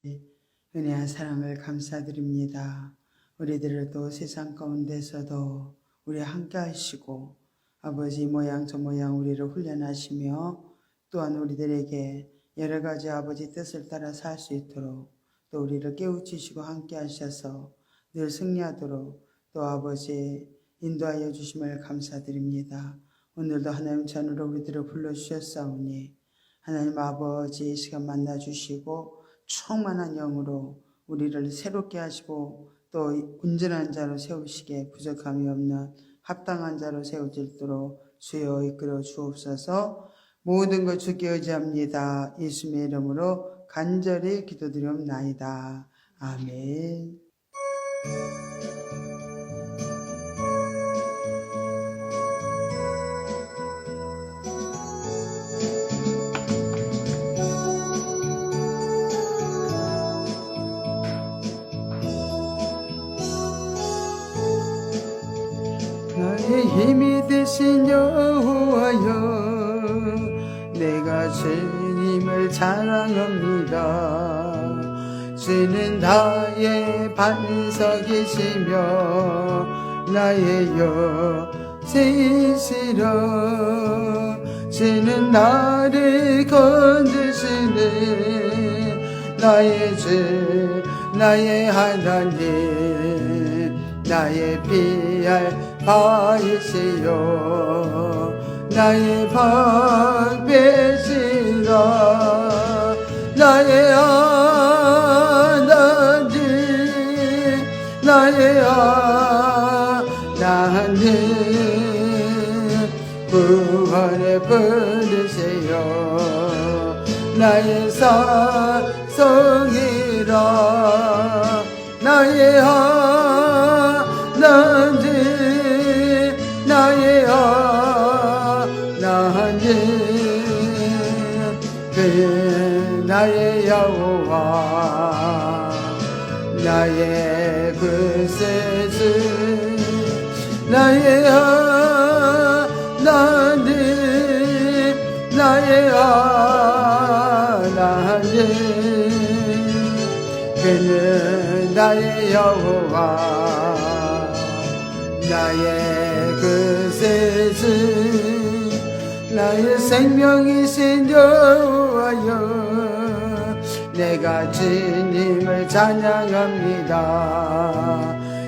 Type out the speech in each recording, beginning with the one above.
은혜와 사랑을 감사드립니다. 우리들을 또 세상 가운데서도 우리 함께 하시고 아버지 모양 저 모양 우리를 훈련하시며 또한 우리들에게 여러 가지 아버지 뜻을 따라 살 수 있도록 또 우리를 깨우치시고 함께 하셔서 늘 승리하도록 또 아버지 인도하여 주심을 감사드립니다. 오늘도 하나님 전으로 우리들을 불러주셨사오니 하나님 아버지 이 시간 만나주시고 충만한 영으로 우리를 새롭게 하시고 또 온전한 자로 세우시게 부족함이 없는 합당한 자로 세워질도록 주여 이끌어 주옵소서. 모든 것 주께 의지합니다. 예수님의 이름으로 간절히 기도드리옵나이다. 아멘. 나의 힘이 되신 여호와여 내가 주님을 자랑합니다. 주는 나의 반석이시며 나의 요새시라. 주는 나를 건지시네 나의 주 나의 하나님 나의 피할 바이시요 나의 방패시라. 나의 하나님 나의 하나님 구원의 분이시요 나의 사성이라. 나의 하나님 나의 하나님 그 나의 여호와 나의 구세주 나의 하나님 나의 하나님 그는 나의 여호와 나의 구세주 나의 생명이신 여호와여 내가 주님을 찬양합니다.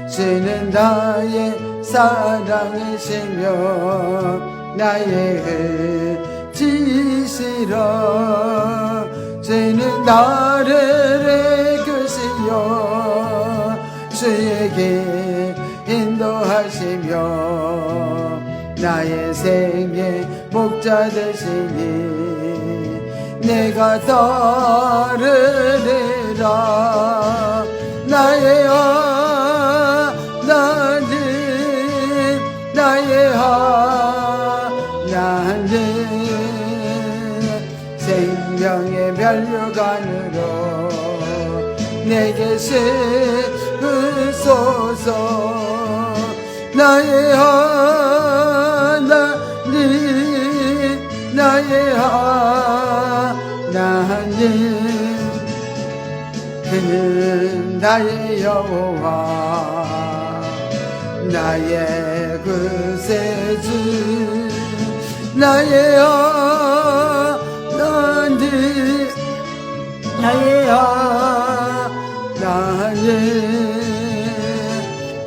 주는 나의 사랑이시며 나의 지시라. 주는 나를 이끄시어 주에게 인도하시며 나의 생의 목자 되시니 내가 따르리라. 나의 하나님 나의 하나님 생명의 면류관으로 내게 씻으소서. 나의 하나님 나의 하나님 그는 나의 여호와 나의 구세주 나의 하나님 나의 하나님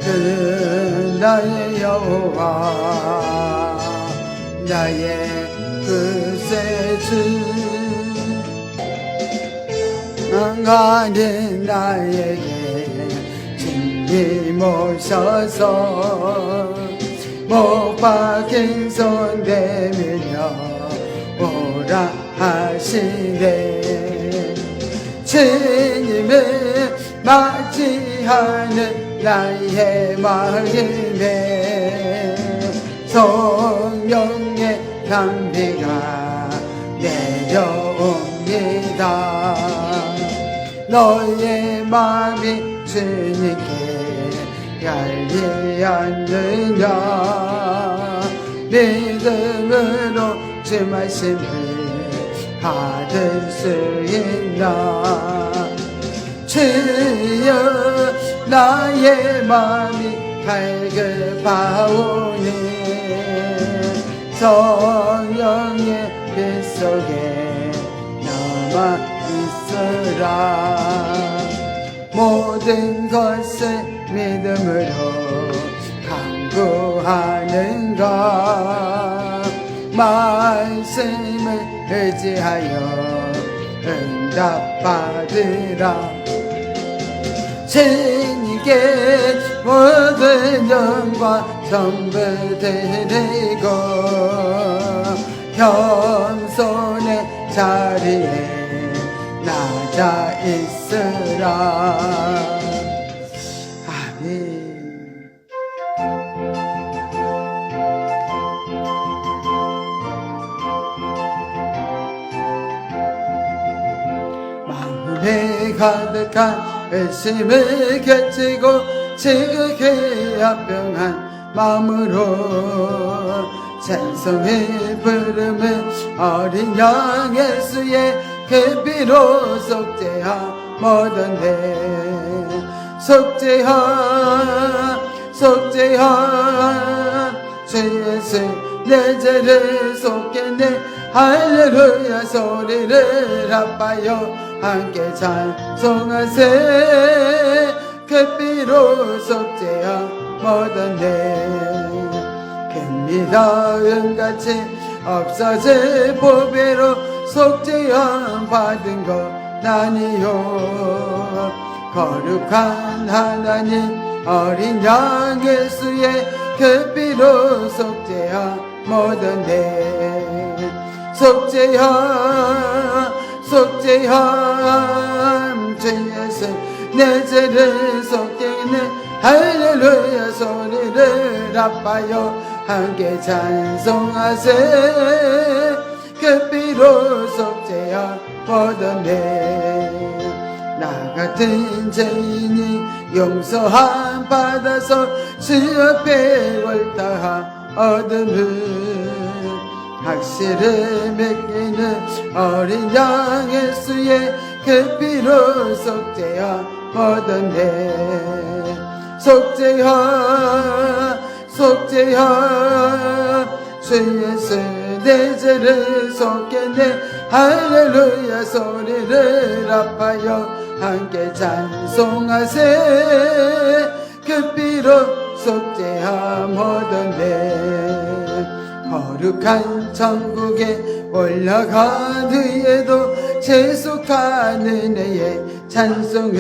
그는 나의 여호와 나의 구세주. 하나님 나에게 진리 모셔서 못 박힌 손 내밀며 오라 하시네. 주님을 맞이하는 나의 마음에 성령의 향기가 내려옵니다. 너의 마음이 주님께 열리었느냐. 믿음으로 주 말씀을 받을 수 있나. 주여 나의 마음이 갈급하오니 성령의 빗속에 남아 있으라 모든 것을 믿음으로 강구하는가 말씀을 의지하여 응답받으라 주님께 모든 영광 전부 드리고 겸손의 자리에 낮아 있으라 아멘. 마음에 가득한 의심을 겹치고 지극히 합병한 마음으로 찬송의 부름은 어린 양 예수의 그 피로 속죄하 모든 데 속죄하 주 예수 내 죄를 속겠네 할렐루야 소리를 아파요 함께 찬송하세 그 피로 속죄하 모든 데 금이다 은같이 없어질 보배로 속죄함 받은 것 나니요 거룩한 하나님 어린 양 예수의 그 피로 속죄하 모든 데 속죄함 주 예수 내 죄를 속겠네 할렐루야 소리를 아파요 함께 찬송하세 그 피로 속죄하 모든 데 나 같은 죄인이 용서함 받아서 주 앞에 옳다 얻음을 확실히 맡기는 어린 양 예수의 그 피로 속죄하 모든 데 속죄하 주 예수 내 죄를 속겠네 할렐루야 소리를 아파요 함께 찬송하세 그 피로 속죄하 모든 데 거룩한 천국에 올라간 뒤에도 재속한 은혜의 찬송을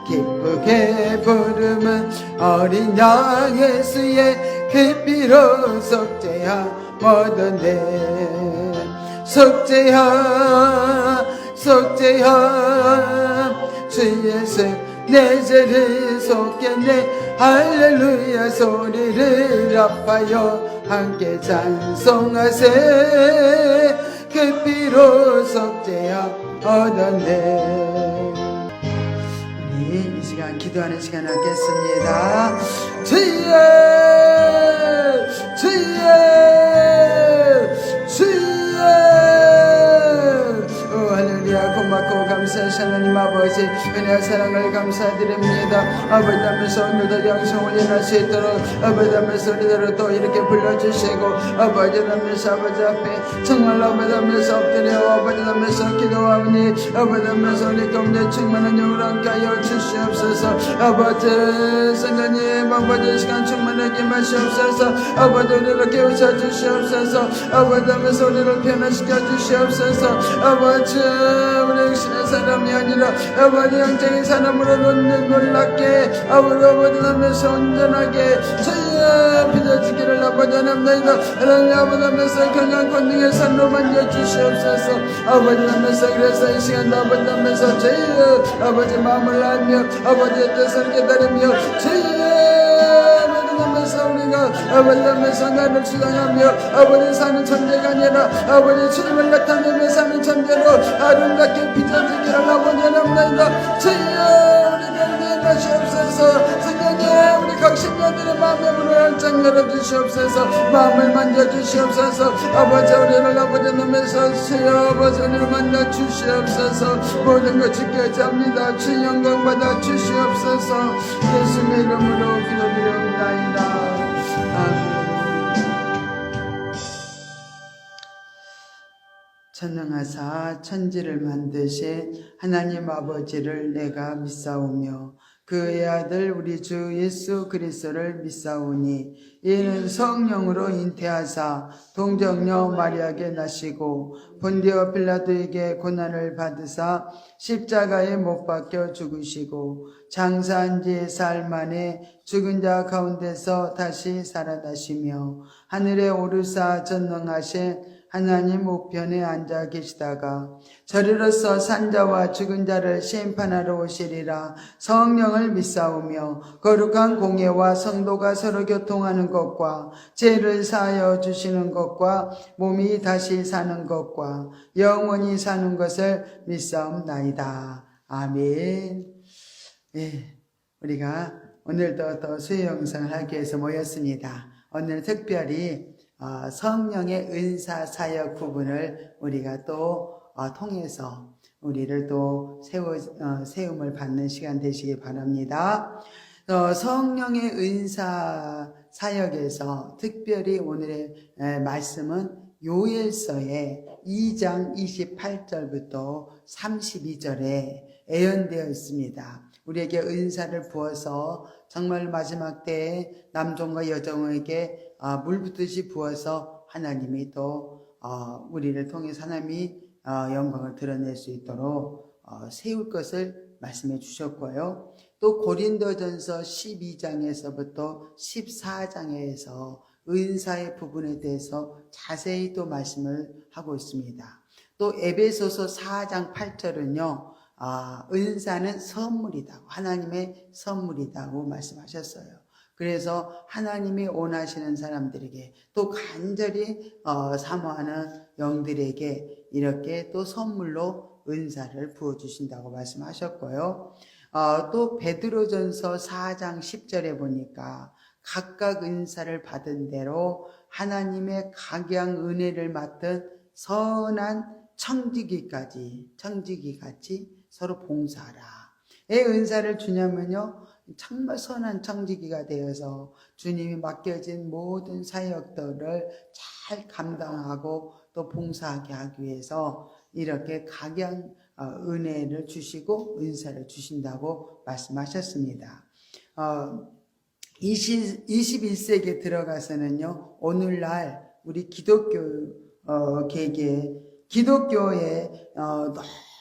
기쁘게 부르면 어린 양 예수의 그 피로 속죄하 모든 데 속죄하 주 예수 내 죄를 속겠네 할렐루야 소리를 아파요 함께 찬송하세 그 피로 속죄하 모든 데 우리 이 시간 기도하는 시간 갖겠습니다. 주여 할렐루야 고맙고 감사하신 하나님 아버지 은혜와 사랑을 감사드립니다. 아버지 하면서 오늘도 영성을 일어날 수 있도록 아버지 하면서 우리들을 또 이렇게 불러주시고 아버지 하면서 아버지 앞에 정말 아버지 하면서 엎드려 아버지 하면서 기도하오니 아버지 하면서 우리 가운데 충만한 영을 함께 하여 주시옵소서. 아버지 성령님 아버지 시간 충만하게 마시옵소서. 아버지 우리를 깨우쳐 주시옵소서. 아버지 하면서 우리를 변화시켜 주시옵소서. 아버지 우리 육신의 사람이 아니라 아버지 영적인 사람으로 놀랍게 아버지 하면서 온전하게 주여 빚어지기를 아버지 하나님나이다. 하나님 아버지 하면서 건강 권능의 산로 만져주시옵소서. 아버지 하면서 그래서 이 시간도 아버지 하면서 주여 아버지 마음을 알며 아버지의 뜻을 기다리며 주여 하면서 우리가 아버지 하면서 나를 주장하며 아버지 사는 천재가 아니라 아버지 주님을 나타내며 사는 천재로 아름답게 빚어지기를 아버지 하나님나이다. 주여 우리를 인하시옵소서. 성령님 우리 각 신령들의 마음의 문을 활짝 열어주시옵소서. 마음을 만져주시옵소서. 아버지 우리를 아버지 놈에서 세요 아버지 우리를 만나주시옵소서. 모든 것이 깨집니다. 주 영광 받아 주시옵소서. 예수의 이름으로 기도드리옵나이다. 아멘. 전능하사 천지를 만드신 하나님 아버지를 내가 믿사오며 그의 아들 우리 주 예수 그리스도를 믿사오니 이는 성령으로 잉태하사 동정녀 마리아에게 나시고 본디오 빌라도에게 고난을 받으사 십자가에 못 박혀 죽으시고 장사한 지 사흘 만에 죽은 자 가운데서 다시 살아나시며 하늘에 오르사 전능하신 하나님 우편에 앉아 계시다가 저리로서 산자와 죽은 자를 심판하러 오시리라. 성령을 믿사오며 거룩한 공예와 성도가 서로 교통하는 것과 죄를 사하여 주시는 것과 몸이 다시 사는 것과 영원히 사는 것을 믿사옵나이다. 아멘. 예, 우리가 오늘도 또 수요 영상을 하기 위해서 모였습니다. 오늘 특별히 성령의 은사 사역 부분을 우리가 또 통해서 우리를 또 세움을 받는 시간 되시기 바랍니다. 성령의 은사 사역에서 특별히 오늘의 말씀은 요엘서의 2장 28절부터 32절에 예언되어 있습니다. 우리에게 은사를 부어서 정말 마지막 때에 남종과 여종에게 물 붓듯이 부어서 하나님이 또 우리를 통해서 하나님이 영광을 드러낼 수 있도록 세울 것을 말씀해 주셨고요. 또 고린도전서 12장에서부터 14장에서 은사의 부분에 대해서 자세히 또 말씀을 하고 있습니다. 또 에베소서 4장 8절은요. 은사는 선물이다. 하나님의 선물이다고 말씀하셨어요. 그래서 하나님이 원하시는 사람들에게 또 간절히 사모하는 영들에게 이렇게 또 선물로 은사를 부어주신다고 말씀하셨고요. 또 베드로전서 4장 10절에 보니까 각각 은사를 받은 대로 하나님의 각양 은혜를 맡은 선한 청지기같이 서로 봉사하라. 왜 은사를 주냐면요. 정말 선한 청지기가 되어서 주님이 맡겨진 모든 사역들을 잘 감당하고 또 봉사하게 하기 위해서 이렇게 각양 은혜를 주시고 은사를 주신다고 말씀하셨습니다. 21세기에 들어가서는요. 오늘날 우리 기독교의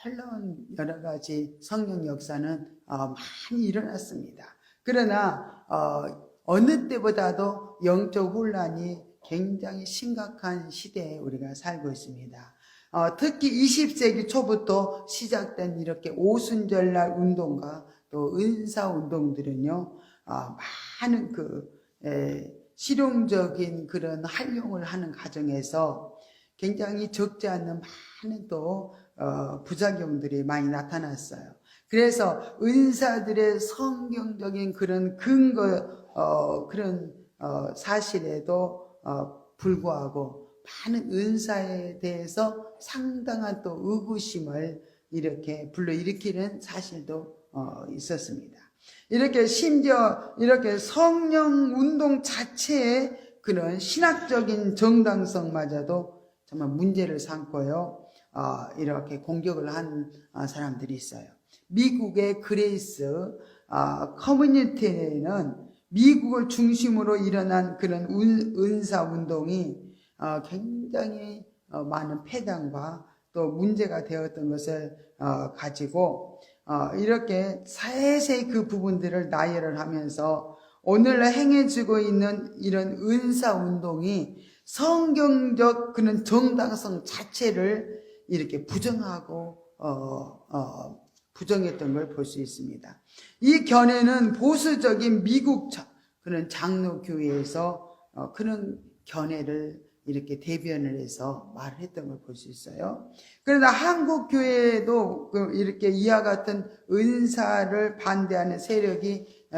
놀라운 여러 가지 성령 역사는 많이 일어났습니다. 그러나 어느 때보다도 영적 혼란이 굉장히 심각한 시대에 우리가 살고 있습니다. 특히 20세기 초부터 시작된 이렇게 오순절날 운동과 또 은사 운동들은요, 많은 실용적인 그런 활용을 하는 과정에서 굉장히 적지 않는 많은 또 부작용들이 많이 나타났어요. 그래서 은사들의 성경적인 그런 근거, 그런 사실에도 불구하고 많은 은사에 대해서 상당한 또 의구심을 이렇게 불러일으키는 사실도 있었습니다. 이렇게 심지어 이렇게 성령 운동 자체의 그런 신학적인 정당성마저도 정말 문제를 삼고요. 이렇게 공격을 한 사람들이 있어요. 미국의 그레이스 커뮤니티는 미국을 중심으로 일어난 그런 은사 운동이 굉장히 많은 폐단과 또 문제가 되었던 것을 가지고 이렇게 세세히 그 부분들을 나열을 하면서 오늘날 행해지고 있는 이런 은사 운동이 성경적 그런 정당성 자체를 이렇게 부정하고 부정했던 걸 볼 수 있습니다. 이 견해는 보수적인 미국 그런 장로교회에서 그런 견해를 이렇게 대변을 해서 말을 했던 걸 볼 수 있어요. 그러나 한국 교회에도 이렇게 이와 같은 은사를 반대하는 세력이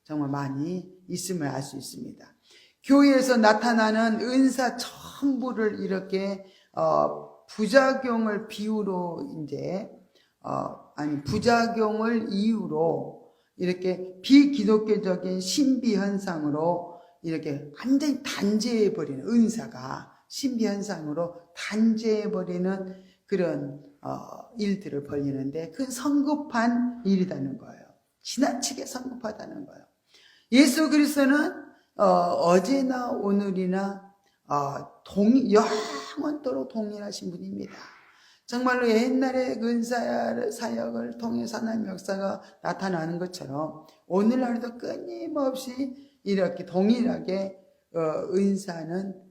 정말 많이 있음을 알 수 있습니다. 교회에서 나타나는 은사 전부를 이렇게 부작용을 비유로 부작용을 이유로 이렇게 비기독교적인 신비 현상으로 이렇게 완전히 단죄해버리는, 은사가 신비 현상으로 단죄해버리는 그런 일들을 벌이는데, 그건 성급한 일이라는 거예요. 지나치게 성급하다는 거예요. 예수 그리스도는 어제나 오늘이나 영원토록 동일하신 분입니다. 정말로 옛날에 은사 사역을 통해서 하나님의 역사가 나타나는 것처럼 오늘날도 끊임없이 이렇게 동일하게 은사는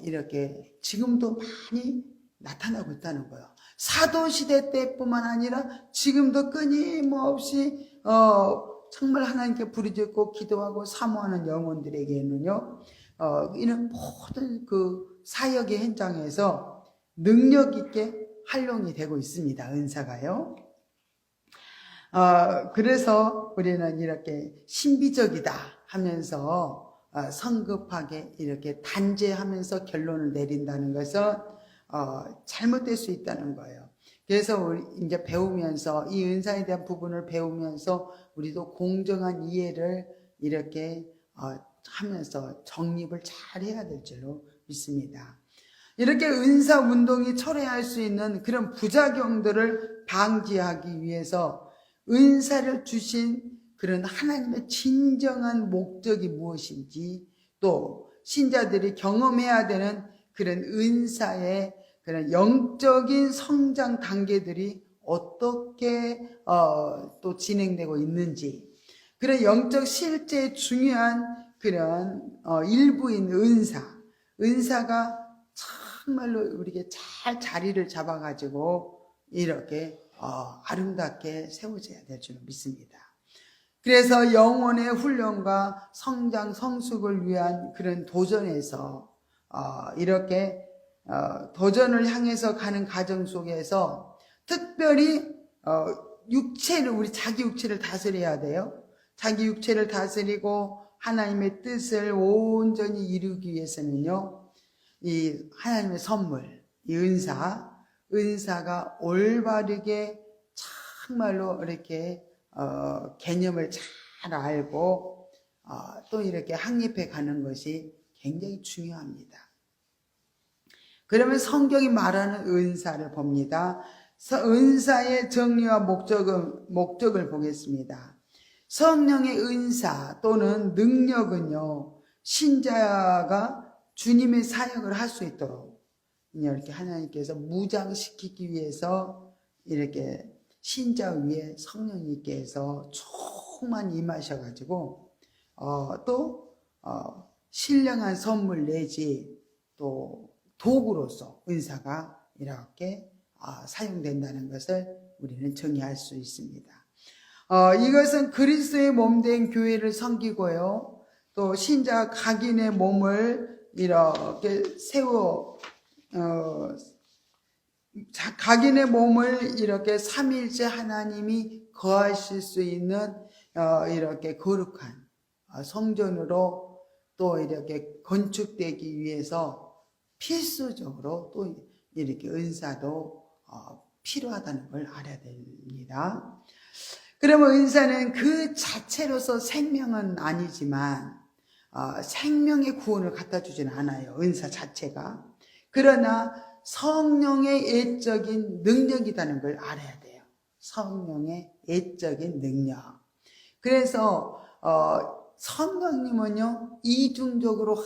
이렇게 지금도 많이 나타나고 있다는 거예요. 사도시대 때뿐만 아니라 지금도 끊임없이 정말 하나님께 부르짖고 기도하고 사모하는 영혼들에게는요, 이런 모든 그 사역의 현장에서 능력 있게 활용이 되고 있습니다. 은사가요. 그래서 우리는 이렇게 신비적이다 하면서 성급하게 이렇게 단죄하면서 결론을 내린다는 것은 잘못될 수 있다는 거예요. 그래서 우리 이제 배우면서 이 은사에 대한 부분을 배우면서 우리도 공정한 이해를 이렇게 하면서 정립을 잘 해야 될 줄로 믿습니다. 이렇게 은사 운동이 철회할 수 있는 그런 부작용들을 방지하기 위해서 은사를 주신 그런 하나님의 진정한 목적이 무엇인지, 또 신자들이 경험해야 되는 그런 은사의 그런 영적인 성장 단계들이 어떻게 또 진행되고 있는지, 그런 영적 실제 중요한 그런 일부인 은사가 정말로 우리에게 잘 자리를 잡아가지고 이렇게 아름답게 세워져야 될 줄 믿습니다. 그래서 영혼의 훈련과 성장 성숙을 위한 그런 도전에서 이렇게 도전을 향해서 가는 과정 속에서 특별히 우리 자기 육체를 다스려야 돼요. 자기 육체를 다스리고 하나님의 뜻을 온전히 이루기 위해서는요, 이 하나님의 선물, 이 은사가 올바르게 정말로 이렇게 개념을 잘 알고 또 이렇게 확립해 가는 것이 굉장히 중요합니다. 그러면 성경이 말하는 은사를 봅니다. 은사의 정리와 목적을 보겠습니다. 성령의 은사 또는 능력은요, 신자가 주님의 사역을 할 수 있도록 이렇게 하나님께서 무장시키기 위해서 이렇게 신자 위에 성령님께서 충만히 임하셔가지고 또 신령한 선물 내지 또 도구로서 은사가 이렇게 사용된다는 것을 우리는 정의할 수 있습니다. 이것은 그리스도의 몸된 교회를 섬기고요, 또 신자 각인의 몸을 이렇게 각인의 몸을 이렇게 삼위일체 하나님이 거하실 수 있는 이렇게 거룩한 성전으로 또 이렇게 건축되기 위해서 필수적으로 또 이렇게 은사도 필요하다는 걸 알아야 됩니다. 그러면 은사는 그 자체로서 생명은 아니지만 생명의 구원을 갖다 주지는 않아요, 은사 자체가. 그러나 성령의 애적인 능력이라는 걸 알아야 돼요. 성령의 애적인 능력. 그래서 성령님은요, 이중적으로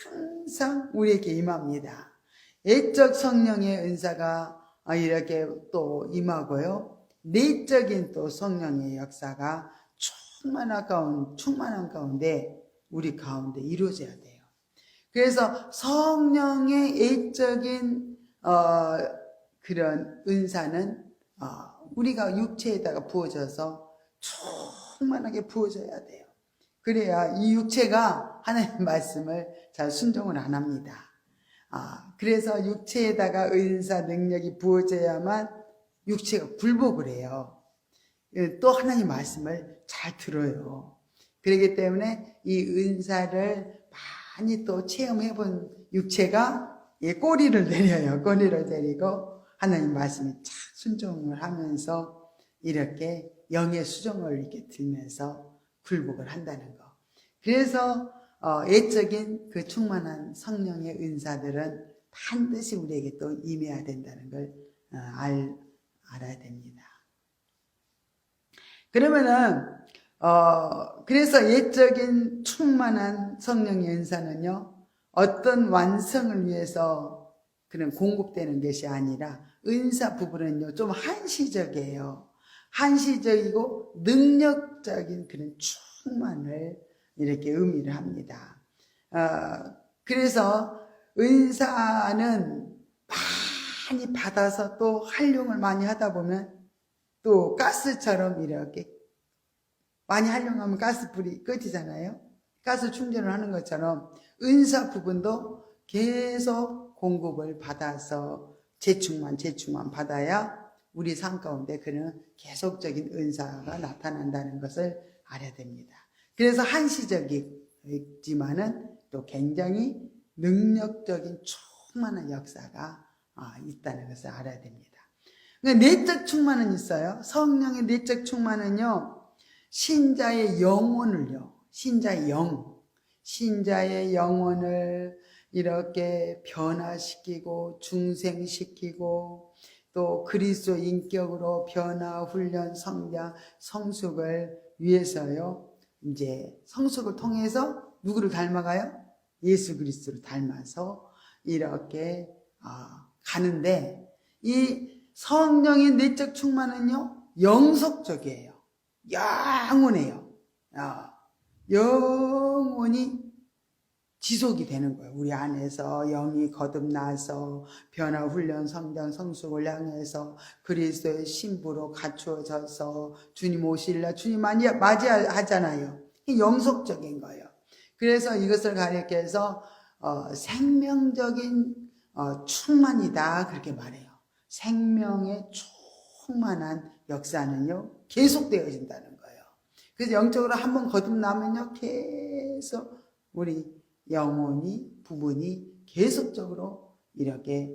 항상 우리에게 임합니다. 애적 성령의 은사가 이렇게 또 임하고요, 내적인 또 성령의 역사가 충만한 가운데 우리 가운데 이루어져야 돼요. 그래서 성령의 애적인 그런 은사는 우리가 육체에다가 부어져서 충만하게 부어져야 돼요. 그래야 이 육체가 하나님의 말씀을 잘 순종을 안 합니다. 그래서 육체에다가 은사 능력이 부어져야만 육체가 굴복을 해요. 또 하나님 말씀을 잘 들어요. 그렇기 때문에 이 은사를 많이 또 체험해 본 육체가 꼬리를 내려요. 꼬리를 내리고 하나님 말씀에 착 순종을 하면서 이렇게 영의 수종을 이렇게 들면서 굴복을 한다는 거. 그래서 예적인 그 충만한 성령의 은사들은 반드시 우리에게 또 임해야 된다는 걸 알아야 됩니다. 그러면은 그래서 예적인 충만한 성령의 은사는요, 어떤 완성을 위해서 그런 공급되는 것이 아니라 은사 부분은요 좀 한시적이에요. 한시적이고 능력적인 그런 충만을 이렇게 의미를 합니다. 그래서 은사는 많이 받아서 또 활용을 많이 하다 보면 또 가스처럼 이렇게 많이 활용하면 가스불이 꺼지잖아요. 가스 충전을 하는 것처럼 은사 부분도 계속 공급을 받아서 재충만 받아야 우리 삶 가운데 그런 계속적인 은사가 나타난다는 것을 알아야 됩니다. 그래서 한시적이지만은 또 굉장히 능력적인 충만한 역사가 있다는 것을 알아야 됩니다. 그러니까 내적 충만은 있어요. 성령의 내적 충만은요, 신자의 영혼을요, 신자의 영혼을 이렇게 변화시키고 중생시키고 또 그리스도 인격으로 변화, 훈련, 성장, 성숙을 위해서요, 이제 성숙을 통해서 누구를 닮아가요? 예수 그리스도를 닮아서 이렇게 가는데, 이 성령의 내적 충만은요 영속적이에요. 영원해요. 영원히 지속이 되는 거예요. 우리 안에서 영이 거듭나서 변화, 훈련, 성장, 성숙을 향해서 그리스도의 신부로 갖추어져서 주님 오실라 주님 맞이하잖아요. 영속적인 거예요. 그래서 이것을 가리켜서 생명적인 충만이다 그렇게 말해요. 생명의 충만한 역사는요 계속되어진다는 거예요. 그래서 영적으로 한번 거듭나면요 계속 우리 영혼이 부분이 계속적으로 이렇게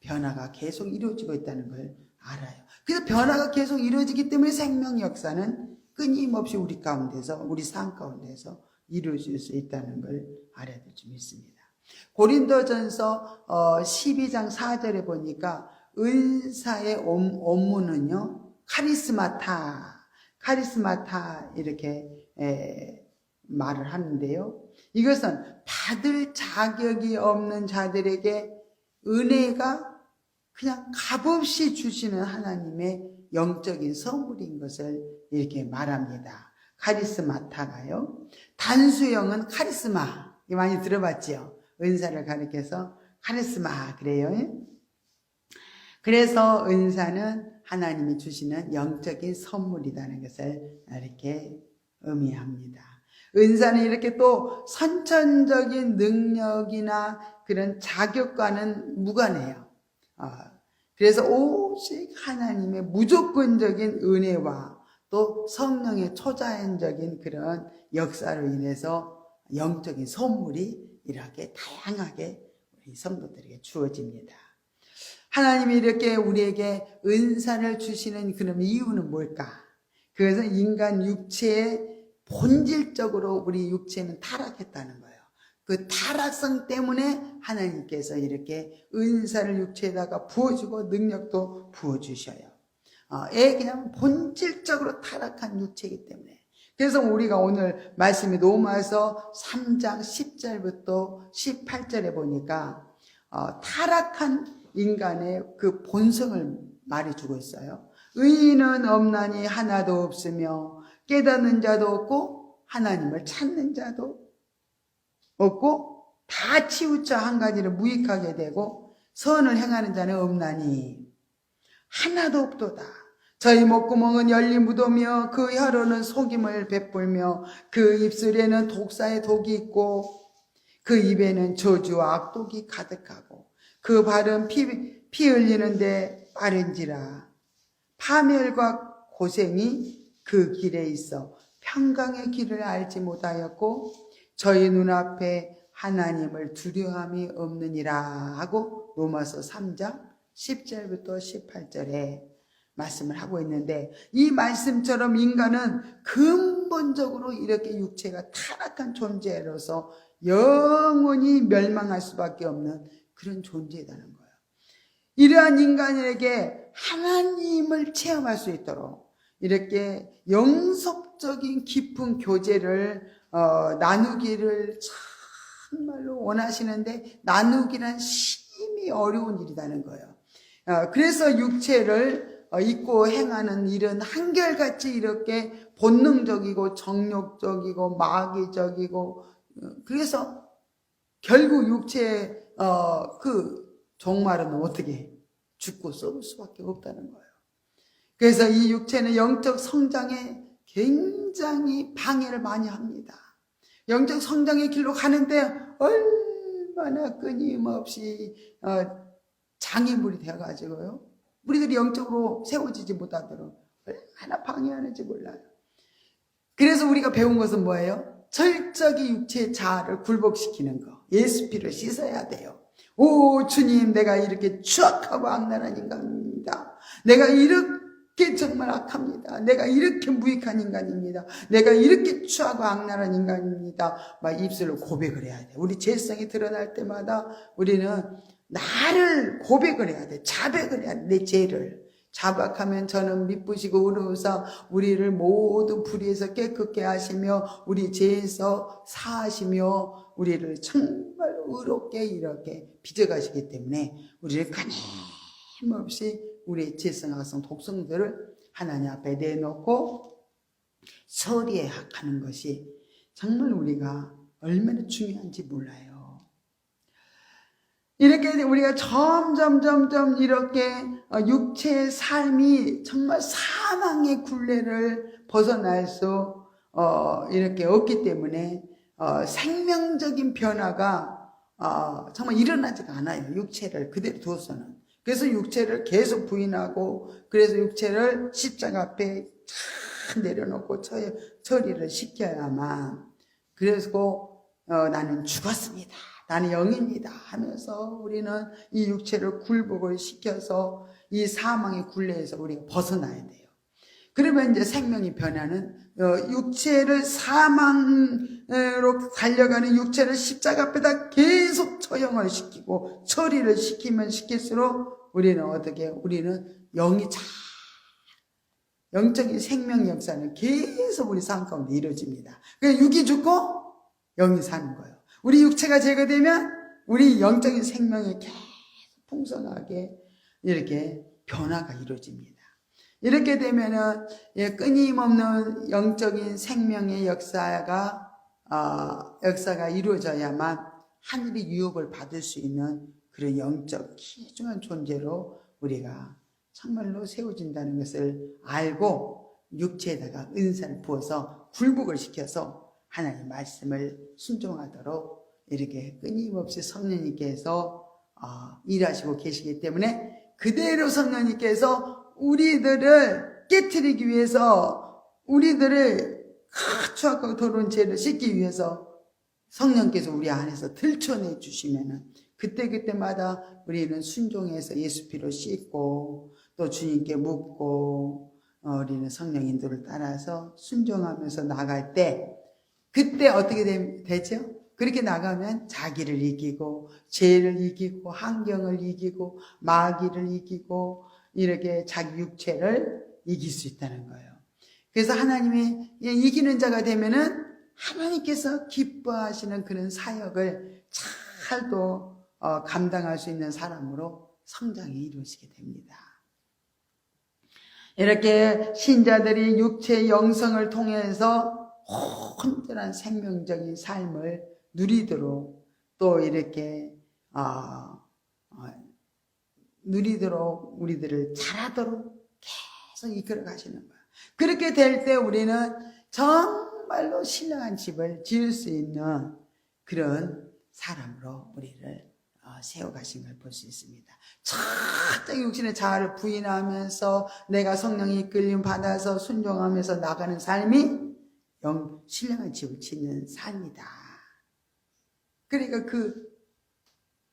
변화가 계속 이루어지고 있다는 걸 알아요. 그래서 변화가 계속 이루어지기 때문에 생명 역사는 끊임없이 우리 가운데서, 우리 삶 가운데서 이루어질 수 있다는 걸 알아야 될 줄 믿습니다. 고린도전서 12장 4절에 보니까 은사의 원문은요 카리스마타 이렇게 말을 하는데요, 이것은 받을 자격이 없는 자들에게 은혜가 그냥 값없이 주시는 하나님의 영적인 선물인 것을 이렇게 말합니다. 카리스마타가요, 단수형은 카리스마, 많이 들어봤죠? 은사를 가리켜서 카리스마 그래요. 그래서 은사는 하나님이 주시는 영적인 선물이라는 것을 이렇게 의미합니다. 은사는 이렇게 또 선천적인 능력이나 그런 자격과는 무관해요. 그래서 오직 하나님의 무조건적인 은혜와 또 성령의 초자연적인 그런 역사로 인해서 영적인 선물이 이렇게 다양하게 우리 성도들에게 주어집니다. 하나님이 이렇게 우리에게 은사를 주시는 그런 이유는 뭘까? 그것은 인간 육체의 본질적으로 우리 육체는 타락했다는 거예요. 그 타락성 때문에 하나님께서 이렇게 은사를 육체에다가 부어주고 능력도 부어주셔요. 그냥 본질적으로 타락한 육체이기 때문에. 그래서 우리가 오늘 말씀이 로마서 3장 10절부터 18절에 보니까 타락한 인간의 그 본성을 말해주고 있어요. 의인은 없나니 하나도 없으며 깨닫는 자도 없고 하나님을 찾는 자도 없고 다 치우쳐 한 가지를 무익하게 되고 선을 행하는 자는 없나니 하나도 없도다. 저희 목구멍은 열리 묻으며 그 혀로는 속임을 베풀며 그 입술에는 독사의 독이 있고 그 입에는 저주와 악독이 가득하고 그 발은 피 흘리는데 빠른지라. 파멸과 고생이 그 길에 있어 평강의 길을 알지 못하였고 저희 눈앞에 하나님을 두려움이 없느니라 하고 로마서 3장 10절부터 18절에 말씀을 하고 있는데, 이 말씀처럼 인간은 근본적으로 이렇게 육체가 타락한 존재로서 영원히 멸망할 수밖에 없는 그런 존재라는 거예요. 이러한 인간에게 하나님을 체험할 수 있도록 이렇게 영속적인 깊은 교제를 나누기를 정말로 원하시는데, 나누기란 심히 어려운 일이라는 거예요. 그래서 육체를 입고 행하는 일은 한결같이 이렇게 본능적이고 정욕적이고 마귀적이고, 그래서 결국 육체의 그 종말은 어떻게 죽고 썩을 수밖에 없다는 거예요. 그래서 이 육체는 영적 성장에 굉장히 방해를 많이 합니다. 영적 성장의 길로 가는데 얼마나 끊임없이 장애물이 되어가지고요, 우리들이 영적으로 세워지지 못하도록 얼마나 방해하는지 몰라요. 그래서 우리가 배운 것은 뭐예요? 철저히 육체의 자아를 굴복시키는 거. 예수 피로 씻어야 돼요. 오 주님, 내가 이렇게 추악하고 악랄한 인간입니다. 내가 이렇게 정말 악합니다. 내가 이렇게 무익한 인간입니다. 내가 이렇게 추하고 악랄한 인간입니다. 막 입술로 고백을 해야 돼. 우리 죄성이 드러날 때마다 우리는 나를 고백을 해야 돼. 자백을 해야 돼. 내 죄를 자박하면 저는 미쁘시고 의로우사 우리를 모든 불의에서 깨끗게 하시며 우리 죄에서 사하시며 우리를 정말 의롭게 이렇게 빚어가시기 때문에 우리를 끊임없이 우리의 죄성, 악성, 독성들을 하나님 앞에 내놓고 처리해 가는 것이 정말 우리가 얼마나 중요한지 몰라요. 이렇게 우리가 점점 이렇게 육체의 삶이 정말 사망의 굴레를 벗어날 수 이렇게 없기 때문에 생명적인 변화가 정말 일어나지가 않아요. 육체를 그대로 두어서는. 그래서 육체를 계속 부인하고, 그래서 육체를 십자가 앞에 내려놓고 처리를 시켜야만, 그래서 나는 죽었습니다, 나는 영입니다 하면서 우리는 이 육체를 굴복을 시켜서 이 사망의 굴레에서 우리가 벗어나야 돼요. 그러면 이제 생명이 변하는, 육체를 사망으로 달려가는 육체를 십자가 앞에다 계속 처형을 시키고 처리를 시키면 시킬수록 우리는 어떻게, 우리는 영이 영적인 생명 역사는 계속 우리 삶 가운데 이루어집니다. 그러니까 육이 죽고 영이 사는 거예요. 우리 육체가 제거되면 우리 영적인 생명이 계속 풍성하게 이렇게 변화가 이루어집니다. 이렇게 되면은 끊임없는 영적인 생명의 역사가 이루어져야만 하늘의 유혹을 받을 수 있는 그런 영적 귀중한 존재로 우리가 정말로 세워진다는 것을 알고 육체에다가 은사를 부어서 굴복을 시켜서 하나님의 말씀을 순종하도록 이렇게 끊임없이 성령님께서 일하시고 계시기 때문에, 그대로 성령님께서 우리들을 깨트리기 위해서, 우리들을 추악하고 더러운 죄를 씻기 위해서 성령께서 우리 안에서 들춰내 주시면은 그때마다 우리는 순종해서 예수 피로 씻고 또 주님께 묻고 우리는 성령 인도를 따라서 순종하면서 나갈 때, 그때 어떻게 되죠? 그렇게 나가면 자기를 이기고 죄를 이기고 환경을 이기고 마귀를 이기고 이렇게 자기 육체를 이길 수 있다는 거예요. 그래서 하나님이 이기는 자가 되면은 하나님께서 기뻐하시는 그런 사역을 잘 또 감당할 수 있는 사람으로 성장이 이루어지게 됩니다. 이렇게 신자들이 육체의 영성을 통해서 온전한 생명적인 삶을 누리도록, 또 이렇게 누리도록 우리들을 잘하도록 계속 이끌어 가시는 거예요. 그렇게 될 때 우리는 정말로 신령한 집을 지을 수 있는 그런 사람으로 우리를 세워가신 걸 볼 수 있습니다. 첫째 육신의 자아를 부인하면서 내가 성령의 이끌림 받아서 순종하면서 나가는 삶이 신령한 집을 짓는 삶이다. 그러니까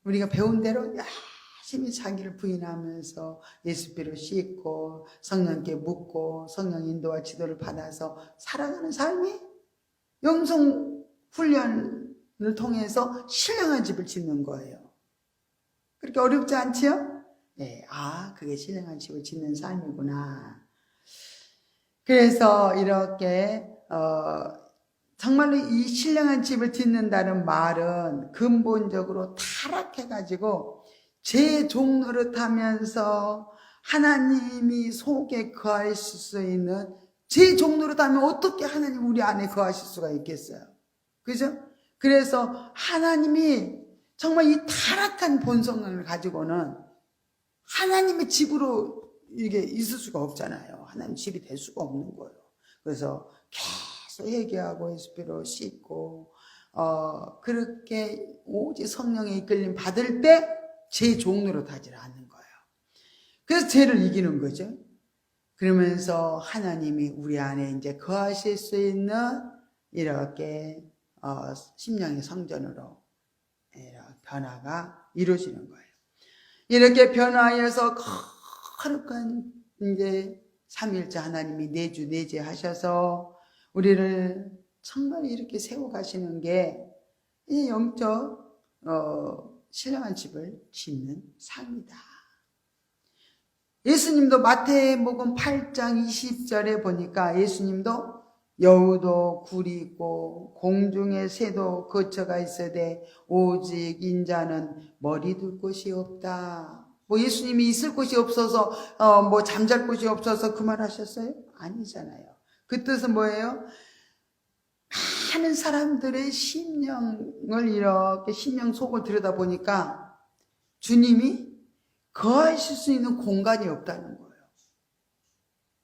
우리가 배운 대로 열심히 자기를 부인하면서 예수께로 씻고 성령께 묻고 성령 인도와 지도를 받아서 살아가는 삶이 영성 훈련을 통해서 신령한 집을 짓는 거예요. 그렇게 어렵지 않지요? 네, 그게 신령한 집을 짓는 삶이구나. 그래서 이렇게 정말로 이 신령한 집을 짓는다는 말은 근본적으로 타락해가지고 제 종노릇하면서 하나님이 속에 거하실 수 있는 제 종노릇하면 어떻게 하나님 우리 안에 거하실 수가 있겠어요? 그죠? 그래서 하나님이 정말 이 타락한 본성을 가지고는 하나님의 집으로 이게 있을 수가 없잖아요. 하나님 집이 될 수가 없는 거예요. 그래서 계속 회개하고 예수께로 씻고 그렇게 오직 성령의 이끌림 받을 때 제 종로로 타질 않는 거예요. 그래서 죄를 이기는 거죠. 그러면서 하나님이 우리 안에 이제 거하실 수 있는 이렇게 심령의 성전으로 변화가 이루어지는 거예요. 이렇게 변화해서 거룩한 이제 삼위일체 하나님이 내주 내재하셔서 우리를 정말 이렇게 세워가시는 게 이 영적 신령한 집을 짓는 삶이다. 예수님도 마태복음 8장 20절에 보니까 예수님도 여우도 굴이 있고 공중의 새도 거처가 있으되 오직 인자는 머리 둘 곳이 없다. 예수님이 있을 곳이 없어서 잠잘 곳이 없어서 그 말 하셨어요? 아니잖아요. 그 뜻은 뭐예요? 많은 사람들의 심령을 이렇게 심령 속을 들여다보니까 주님이 거하실 수 있는 공간이 없다는 거예요.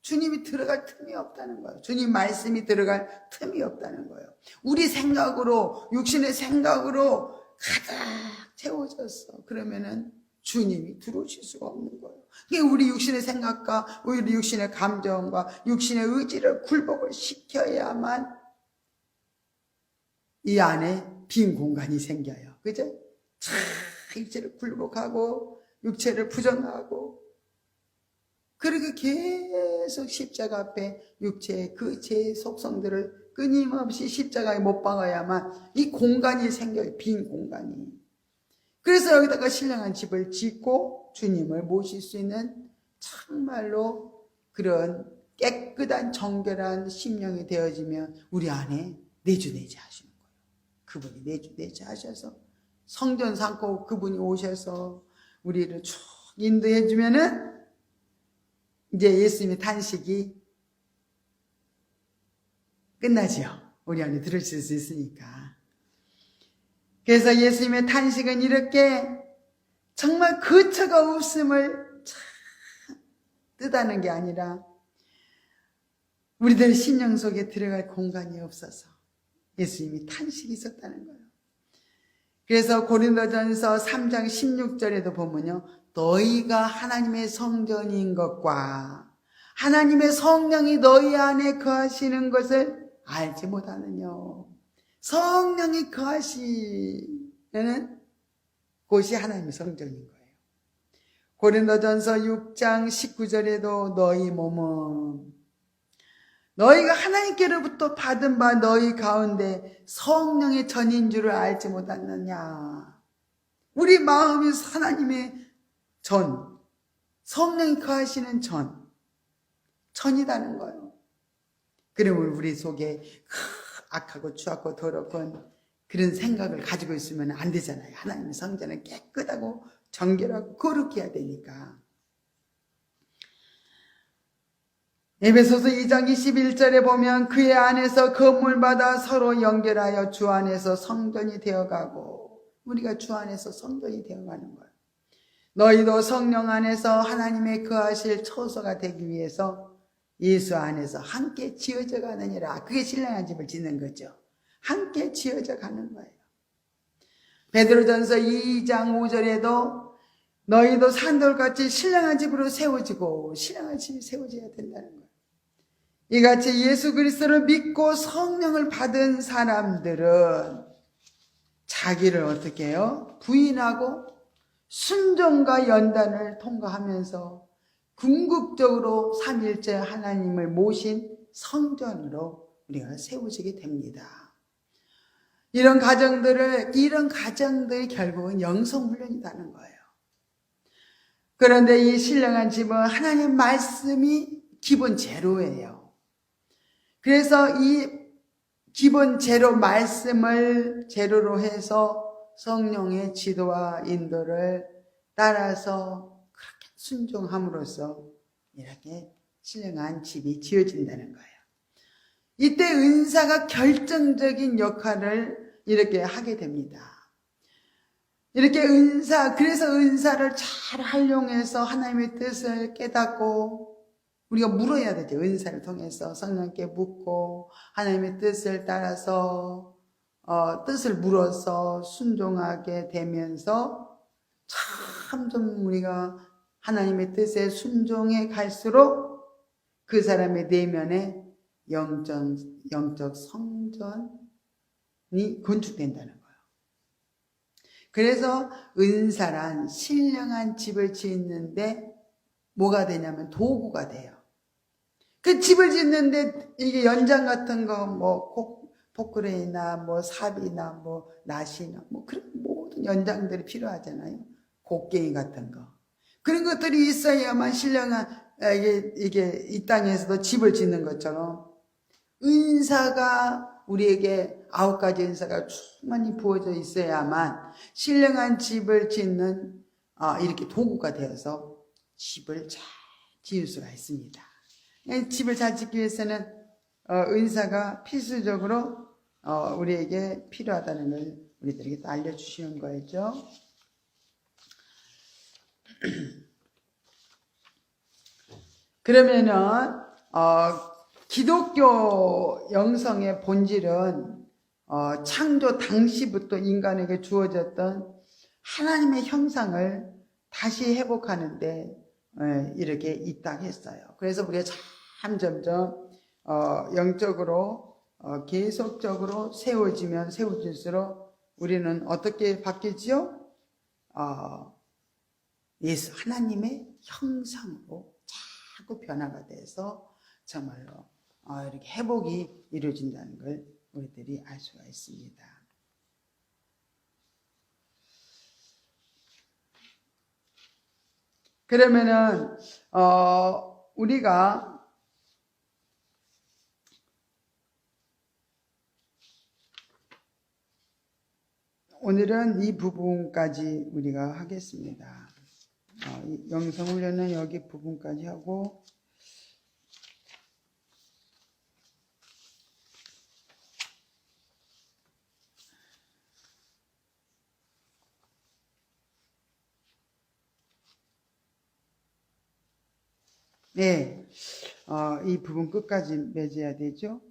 주님이 들어갈 틈이 없다는 거예요. 주님 말씀이 들어갈 틈이 없다는 거예요. 우리 생각으로, 육신의 생각으로 가득 채워졌어. 그러면은 주님이 들어오실 수가 없는 거예요. 우리 육신의 생각과 우리 육신의 감정과 육신의 의지를 굴복을 시켜야만 이 안에 빈 공간이 생겨요. 그죠? 육체를 굴복하고 육체를 부정하고 그렇게 계속 십자가 앞에 육체의 그 제 속성들을 끊임없이 십자가에 못 박아야만 이 공간이 생겨요. 빈 공간이. 그래서 여기다가 신령한 집을 짓고 주님을 모실 수 있는 정말로 그런 깨끗한 정결한 심령이 되어지면 우리 안에 내주내재하시는 거예요. 그분이 내주내재하셔서 성전 삼고 그분이 오셔서 우리를 쭉 인도해 주면은 이제 예수님의 탄식이 끝나지요. 우리 안에 들으실 수 있으니까. 그래서 예수님의 탄식은 이렇게 정말 거처가 없음을 뜻하는 게 아니라 우리들 심령 속에 들어갈 공간이 없어서 예수님이 탄식이 있었다는 거예요. 그래서 고린도전서 3장 16절에도 보면요. 너희가 하나님의 성전인 것과 하나님의 성령이 너희 안에 거하시는 것을 알지 못하느냐. 성령이 거하시는 곳이 하나님의 성전인 거예요. 고린도전서 6장 19절에도 너희 몸은 너희가 하나님께로부터 받은 바 너희 가운데 성령의 전인 줄을 알지 못하느냐. 우리 마음이 하나님의 전, 성령이 거하시는 전이라는 거예요. 그러면 우리 속에 악하고 추하고 더럽고 그런 생각을 가지고 있으면 안 되잖아요. 하나님의 성전은 깨끗하고 정결하고 거룩해야 되니까. 에베소서 2장 21절에 보면 그의 안에서 건물마다 서로 연결하여 주 안에서 성전이 되어가고 우리가 주 안에서 성전이 되어가는 거예요. 너희도 성령 안에서 하나님의 거하실 처소가 되기 위해서 예수 안에서 함께 지어져 가느니라. 그게 신령한 집을 짓는 거죠. 함께 지어져 가는 거예요. 베드로전서 2장 5절에도 너희도 산돌같이 신령한 집으로 세워지고 신령한 집이 세워져야 된다는 거예요. 이같이 예수 그리스도를 믿고 성령을 받은 사람들은 자기를 어떻게 해요? 부인하고 순종과 연단을 통과하면서 궁극적으로 삼위일체 하나님을 모신 성전으로 우리가 세워지게 됩니다. 이런 가정들이 결국은 영성훈련이라는 거예요. 그런데 이 신령한 집은 하나님 말씀이 기본 제로예요. 그래서 이 기본 제로 말씀을 제로로 해서 성령의 지도와 인도를 따라서 그렇게 순종함으로써 이렇게 신령한 집이 지어진다는 거예요. 이때 은사가 결정적인 역할을 이렇게 하게 됩니다. 이렇게 그래서 은사를 잘 활용해서 하나님의 뜻을 깨닫고 우리가 물어야 되죠. 은사를 통해서 성령께 묻고 하나님의 뜻을 따라서 뜻을 물어서 순종하게 되면서 점점 우리가 하나님의 뜻에 순종해 갈수록 그 사람의 내면에 영적 성전이 건축된다는 거예요. 그래서 은사란 신령한 집을 짓는데 뭐가 되냐면 도구가 돼요. 그 집을 짓는데 이게 연장 같은 거, 포크레인이나 삽이나 낫이나 그런 모든 연장들이 필요하잖아요. 곡괭이 같은 거. 그런 것들이 있어야만 신령한, 이게 이 땅에서도 집을 짓는 것처럼 은사가 우리에게 9가지 은사가 충만히 부어져 있어야만 신령한 집을 짓는, 이렇게 도구가 되어서 집을 잘 지을 수가 있습니다. 집을 잘 짓기 위해서는 은사가 필수적으로 우리에게 필요하다는 걸 우리들에게 알려주시는 거죠. 그러면은 기독교 영성의 본질은 창조 당시부터 인간에게 주어졌던 하나님의 형상을 다시 회복하는데 이렇게 있다 했어요. 그래서 우리가 점점 영적으로 계속적으로 세워지면 세워질수록 우리는 어떻게 바뀌지요? 예수 하나님의 형상으로 자꾸 변화가 돼서 정말로 이렇게 회복이 이루어진다는 걸 우리들이 알 수가 있습니다. 그러면은 우리가 오늘은 이 부분까지 우리가 하겠습니다. 영성훈련은 여기 부분까지 하고 네, 이 부분 끝까지 맺어야 되죠.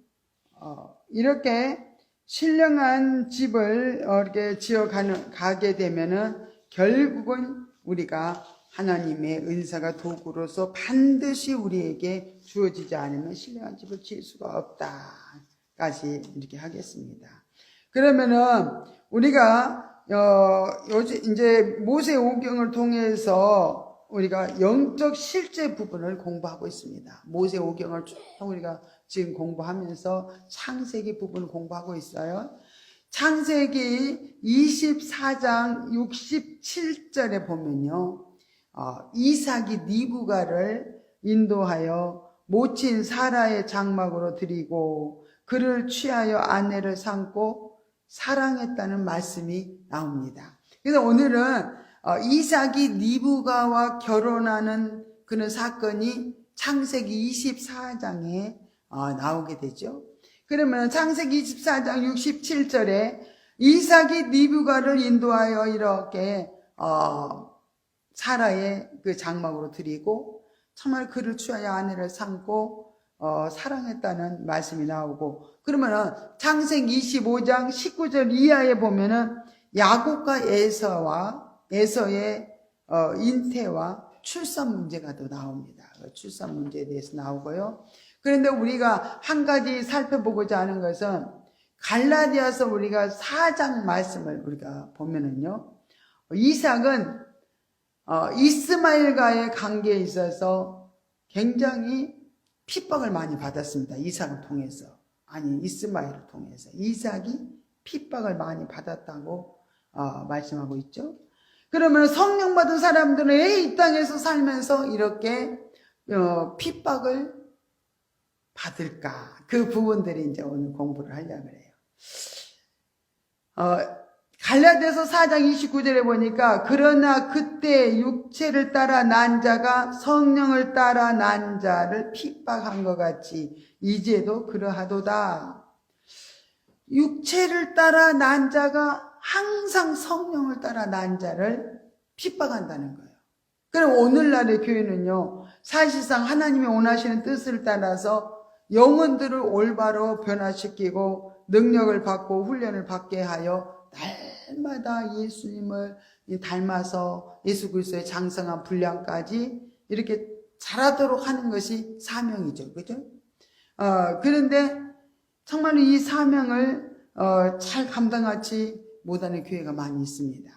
이렇게 신령한 집을 이렇게 가게 되면은 결국은 우리가 하나님의 은사가 도구로서 반드시 우리에게 주어지지 않으면 신령한 집을 지을 수가 없다까지 이렇게 하겠습니다. 그러면은 우리가 요즘 이제 모세 오경을 통해서 우리가 영적 실제 부분을 공부하고 있습니다. 모세 오경을 쭉 우리가 지금 공부하면서 창세기 부분을 공부하고 있어요. 창세기 24장 67절에 보면요. 이삭이 리브가를 인도하여 모친 사라의 장막으로 들이고 그를 취하여 아내를 삼고 사랑했다는 말씀이 나옵니다. 그래서 오늘은 이삭이 리브가와 결혼하는 그런 사건이 창세기 24장에 나오게 되죠. 그러면 창세기 24장 67절에 이삭이 리브가를 인도하여 이렇게 사라의 그 장막으로 들이고 정말 그를 취하여 아내를 삼고 사랑했다는 말씀이 나오고, 그러면은 창세기 25장 19절 이하에 보면은 야곱과 에서의 인태와 출산 문제가 또 나옵니다. 출산 문제에 대해서 나오고요. 그런데 우리가 한 가지 살펴보고자 하는 것은 갈라디아서 우리가 4장 말씀을 우리가 보면은요, 이삭은 이스마엘과의 관계에 있어서 굉장히 핍박을 많이 받았습니다. 이삭을 통해서. 아니, 이스마엘을 통해서. 이삭이 핍박을 많이 받았다고 말씀하고 있죠. 그러면 성령 받은 사람들은 왜 이 땅에서 살면서 이렇게 핍박을 받을까? 그 부분들이 이제 오늘 공부를 하려고 해요. 갈라디아서 4장 29절에 보니까 그러나 그때 육체를 따라 난 자가 성령을 따라 난 자를 핍박한 것 같이 이제도 그러하도다. 육체를 따라 난 자가 항상 성령을 따라 난 자를 핍박한다는 거예요. 그럼 오늘날의 교회는요, 사실상 하나님이 원하시는 뜻을 따라서 영혼들을 올바로 변화시키고 능력을 받고 훈련을 받게 하여 날마다 예수님을 닮아서 예수 그리스도의 장성한 분량까지 이렇게 자라도록 하는 것이 사명이죠. 그죠? 그런데 정말로 이 사명을 잘 감당하지 못하는 교회가 많이 있습니다.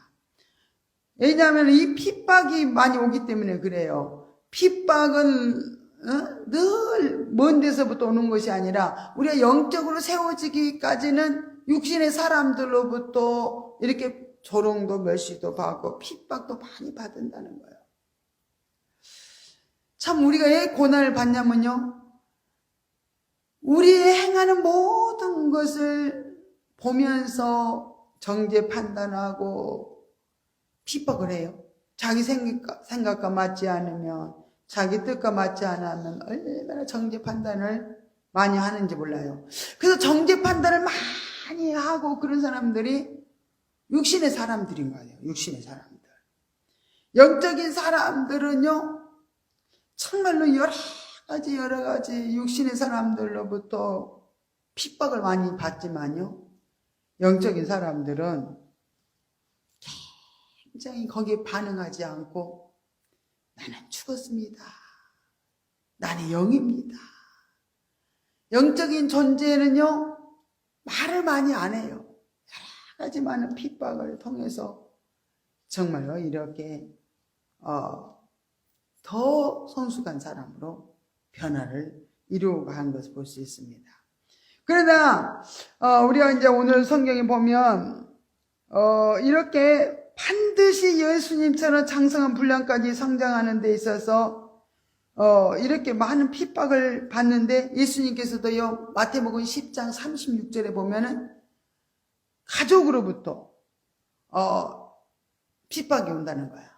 왜냐하면 이 핍박이 많이 오기 때문에 그래요. 핍박은 늘 먼 데서부터 오는 것이 아니라 우리가 영적으로 세워지기까지는 육신의 사람들로부터 이렇게 조롱도 멸시도 받고 핍박도 많이 받는다는 거예요. 참 우리가 왜 고난을 받냐면요, 우리의 행하는 모든 것을 보면서 정죄 판단하고 핍박을 해요. 자기 생각과 맞지 않으면, 자기 뜻과 맞지 않으면 얼마나 정죄 판단을 많이 하는지 몰라요. 그래서 정죄 판단을 많이 하고 그런 사람들이 육신의 사람들인 거예요. 육신의 사람들. 영적인 사람들은요, 정말로 여러 가지 육신의 사람들로부터 핍박을 많이 받지만요, 영적인 사람들은 굉장히 거기에 반응하지 않고 나는 죽었습니다. 나는 영입니다. 영적인 존재는요, 말을 많이 안 해요. 여러 가지 많은 핍박을 통해서 정말로 이렇게 더 성숙한 사람으로 변화를 이루어가는 것을 볼 수 있습니다. 그러나 우리가 이제 오늘 성경에 보면 이렇게 반드시 예수님처럼 장성한 분량까지 성장하는 데 있어서 이렇게 많은 핍박을 받는데, 예수님께서도요, 마태복음 10장 36절에 보면은 가족으로부터 핍박이 온다는 거야.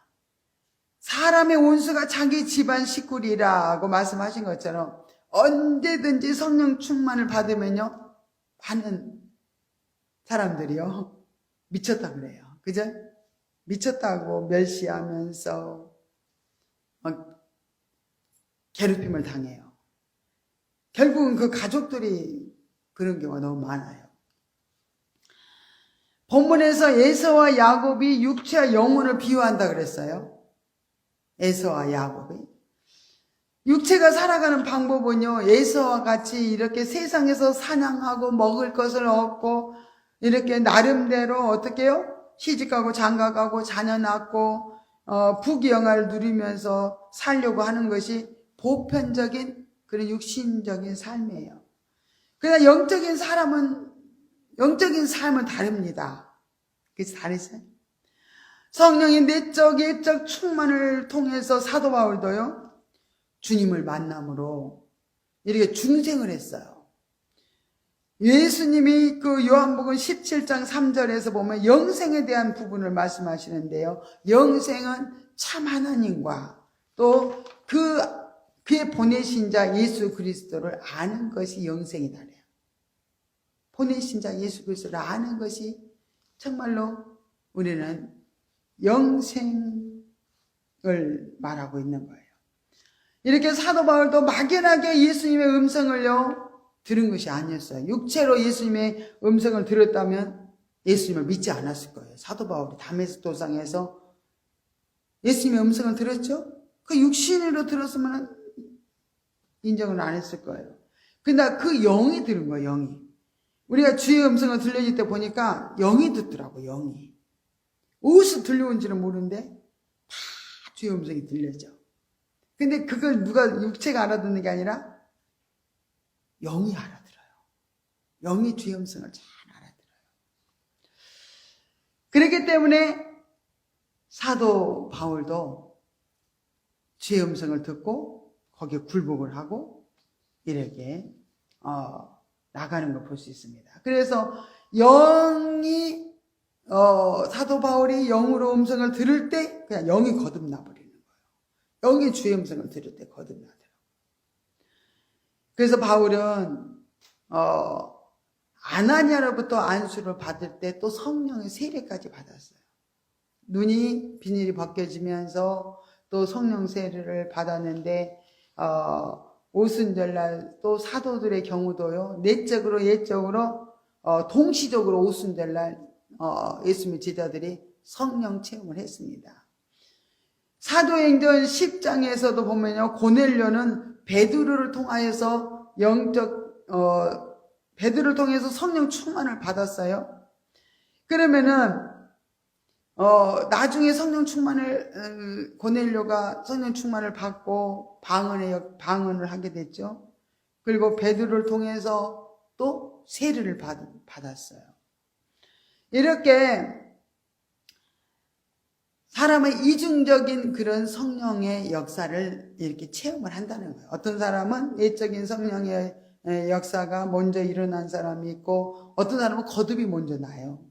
사람의 온수가 자기 집안 식구리라고 말씀하신 것처럼 언제든지 성령 충만을 받으면요, 많은 사람들이요, 미쳤다 그래요. 그죠? 미쳤다고 멸시하면서 괴롭힘을 당해요. 결국은 그 가족들이 그런 경우가 너무 많아요. 본문에서 에서와 야곱이 육체와 영혼을 비유한다 그랬어요. 에서와 야곱이. 육체가 살아가는 방법은요, 에서와 같이 이렇게 세상에서 사냥하고 먹을 것을 얻고 이렇게 나름대로 어떻게 해요? 시집가고 장가가고 자녀 낳고 부귀영화를 누리면서 살려고 하는 것이 보편적인 그런 육신적인 삶이에요. 그러나 영적인 삶은 다릅니다. 그래서 다르죠. 성령의 내적 예적 충만을 통해서 사도 바울도요, 주님을 만남으로 이렇게 중생을 했어요. 예수님이 그 요한복음 17장 3절에서 보면 영생에 대한 부분을 말씀하시는데요, 영생은 참 하나님과 또 그의 보내신 자 예수 그리스도를 아는 것이 영생이다. 보내신 자 예수 그리스도를 아는 것이 정말로 우리는 영생을 말하고 있는 거예요. 이렇게 사도 바울도 막연하게 예수님의 음성을요, 들은 것이 아니었어요. 육체로 예수님의 음성을 들었다면 예수님을 믿지 않았을 거예요. 사도 바울이 다메섹 도상에서 예수님의 음성을 들었죠? 그 육신으로 들었으면 인정을 안 했을 거예요. 근데 그 영이 들은 거예요, 영이. 우리가 주의 음성을 들려줄 때 보니까 영이 듣더라고, 영이. 어디서 들려온지는 모르는데 다 주의 음성이 들려져. 근데 그걸 누가 육체가 알아듣는 게 아니라 영이 알아들어요. 영이 주의 음성을 잘 알아들어요. 그렇기 때문에 사도 바울도 주의 음성을 듣고 거기에 굴복을 하고 이렇게 나가는 걸 볼 수 있습니다. 그래서 영이 사도 바울이 영으로 음성을 들을 때 그냥 영이 거듭나 버리는 거예요. 영이 주의 음성을 들을 때 거듭나더라고요. 그래서 바울은 아나니아로부터 안수를 받을 때 또 성령의 세례까지 받았어요. 눈이 비닐이 벗겨지면서 또 성령 세례를 받았는데 오순절날 또 사도들의 경우도요, 내적으로 예적으로 동시적으로 오순절날 예수님의 제자들이 성령 체험을 했습니다. 사도행전 10장에서도 보면요, 고넬료는 베드로를 통하여서 베드로를 통해서 성령 충만을 받았어요. 그러면은 나중에 성령 충만을 고넬료가 성령 충만을 받고 방언을 하게 됐죠. 그리고 베드로를 통해서 또 세례를 받았어요. 이렇게 사람의 이중적인 그런 성령의 역사를 이렇게 체험을 한다는 거예요. 어떤 사람은 예적인 성령의 역사가 먼저 일어난 사람이 있고, 어떤 사람은 거듭이 먼저 나요.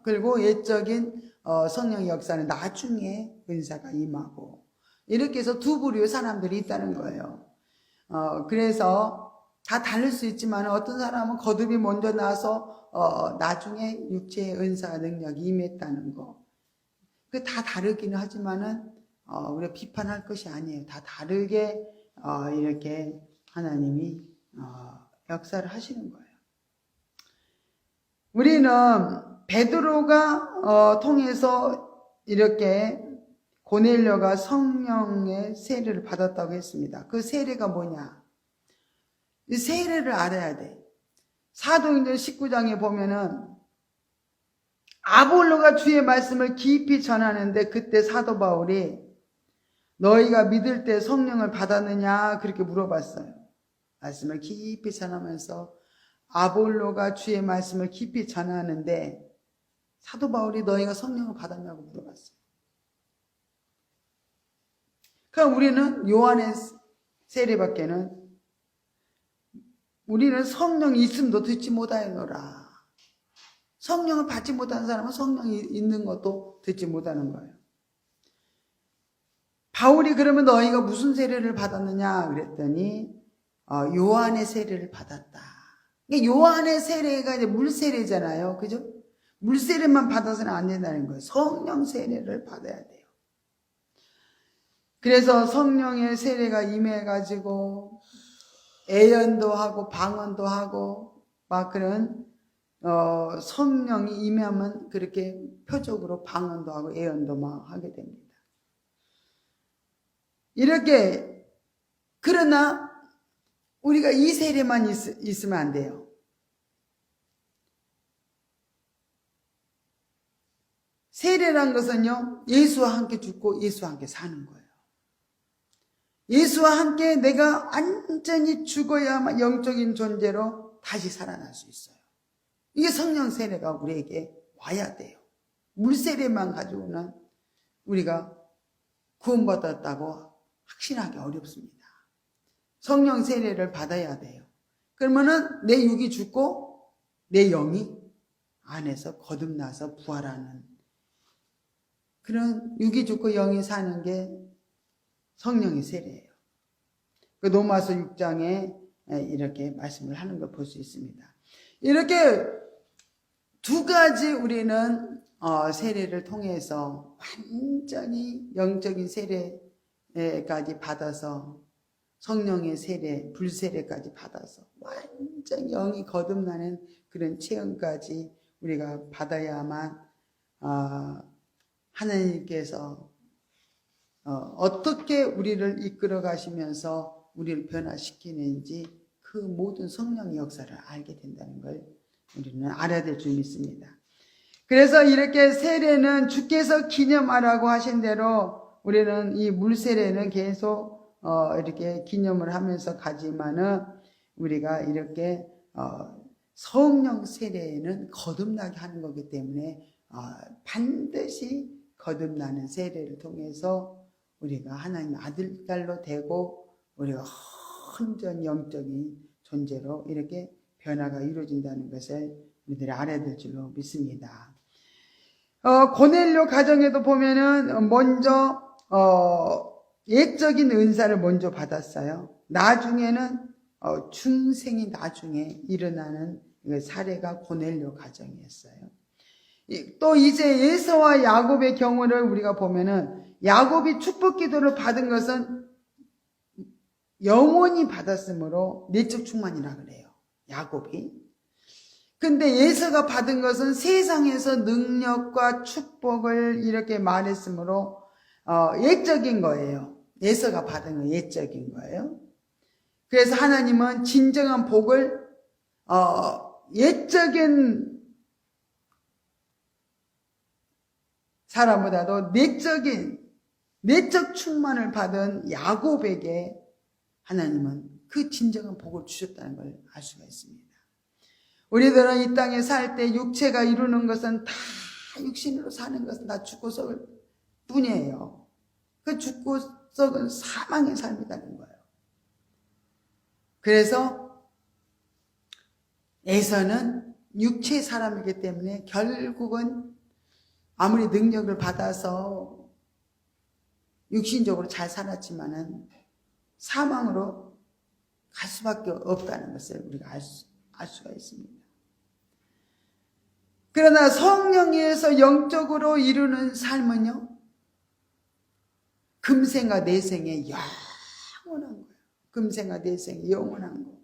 그리고 예적인 성령의 역사는 나중에 은사가 임하고, 이렇게 해서 두 부류의 사람들이 있다는 거예요. 그래서 다 다를 수 있지만 어떤 사람은 거듭이 먼저 나서 나중에 육체의 은사 능력이 임했다는 거. 그 다 다르기는 하지만은 우리가 비판할 것이 아니에요. 다 다르게 이렇게 하나님이 역사를 하시는 거예요. 우리는 베드로가 통해서 이렇게 고넬료가 성령의 세례를 받았다고 했습니다. 그 세례가 뭐냐? 이 세례를 알아야 돼. 사도행전 19장에 보면은 아볼로가 주의 말씀을 깊이 전하는데, 그때 사도 바울이 너희가 믿을 때 성령을 받았느냐 그렇게 물어봤어요. 말씀을 깊이 전하면서 아볼로가 주의 말씀을 깊이 전하는데 사도 바울이 너희가 성령을 받았냐고 물어봤어요. 그럼 우리는 요한의 세례밖에는, 우리는 성령이 있음도 듣지 못하노라. 성령을 받지 못하는 사람은 성령이 있는 것도 듣지 못하는 거예요. 바울이 그러면 너희가 무슨 세례를 받았느냐 그랬더니 요한의 세례를 받았다. 요한의 세례가 이제 물세례잖아요. 그죠? 물세례만 받아서는 안 된다는 거예요. 성령 세례를 받아야 돼요. 그래서 성령의 세례가 임해가지고 예언도 하고 방언도 하고 막 그런 성령이 임하면 그렇게 표적으로 방언도 하고 예언도 막 하게 됩니다. 이렇게, 그러나 우리가 이 세례만 있으면 안 돼요. 세례란 것은요, 예수와 함께 죽고 예수와 함께 사는 거예요. 예수와 함께 내가 완전히 죽어야만 영적인 존재로 다시 살아날 수 있어요. 이게 성령 세례가 우리에게 와야 돼요. 물세례만 가지고는 우리가 구원받았다고 확신하기 어렵습니다. 성령 세례를 받아야 돼요. 그러면은 내 육이 죽고 내 영이 안에서 거듭나서 부활하는 그런, 육이 죽고 영이 사는 게 성령의 세례예요. 그 로마서 6장에 이렇게 말씀을 하는 걸 볼 수 있습니다. 이렇게 두 가지 우리는 세례를 통해서 완전히 영적인 세례까지 받아서, 성령의 세례, 불세례까지 받아서 완전 영이 거듭나는 그런 체험까지 우리가 받아야만 하나님께서 어떻게 우리를 이끌어 가시면서 우리를 변화시키는지 그 모든 성령의 역사를 알게 된다는 걸 우리는 알아야 될 줄 믿습니다. 그래서 이렇게 세례는 주께서 기념하라고 하신 대로 우리는 이 물세례는 계속 이렇게 기념을 하면서 가지만은 우리가 이렇게 성령 세례는 거듭나게 하는 거기 때문에 반드시 거듭나는 세례를 통해서 우리가 하나님의 아들, 딸로 되고 우리가 온전 영적인 존재로 이렇게 변화가 이루어진다는 것을 우리들이 알아야 될 줄로 믿습니다. 고넬료 가정에도 보면은 먼저 옛적인 은사를 먼저 받았어요. 나중에는 중생이 나중에 일어나는 사례가 고넬료 가정이었어요. 또 이제 에서와 야곱의 경우를 우리가 보면은 야곱이 축복 기도를 받은 것은 영원히 받았으므로 내적 충만이라 그래요. 야곱이. 근데 에서가 받은 것은 세상에서 능력과 축복을 이렇게 말했으므로 옛적인 거예요. 에서가 받은 건 옛적인 거예요. 그래서 하나님은 진정한 복을 옛적인 사람보다도 내적 충만을 받은 야곱에게 하나님은 그 진정한 복을 주셨다는 걸 알 수가 있습니다. 우리들은 이 땅에 살 때 육체가 이루는 것은 다 육신으로 사는 것은 다 죽고 썩을 뿐이에요. 그 죽고 썩은 사망의 삶이라는 거예요. 그래서 에서는 육체의 사람이기 때문에 결국은 아무리 능력을 받아서 육신적으로 잘 살았지만은 사망으로 갈 수밖에 없다는 것을 우리가 알 수가 있습니다. 그러나 성령에서 영적으로 이루는 삶은요, 금생과 내생에 영원한 거예요. 금생과 내생에 영원한 거.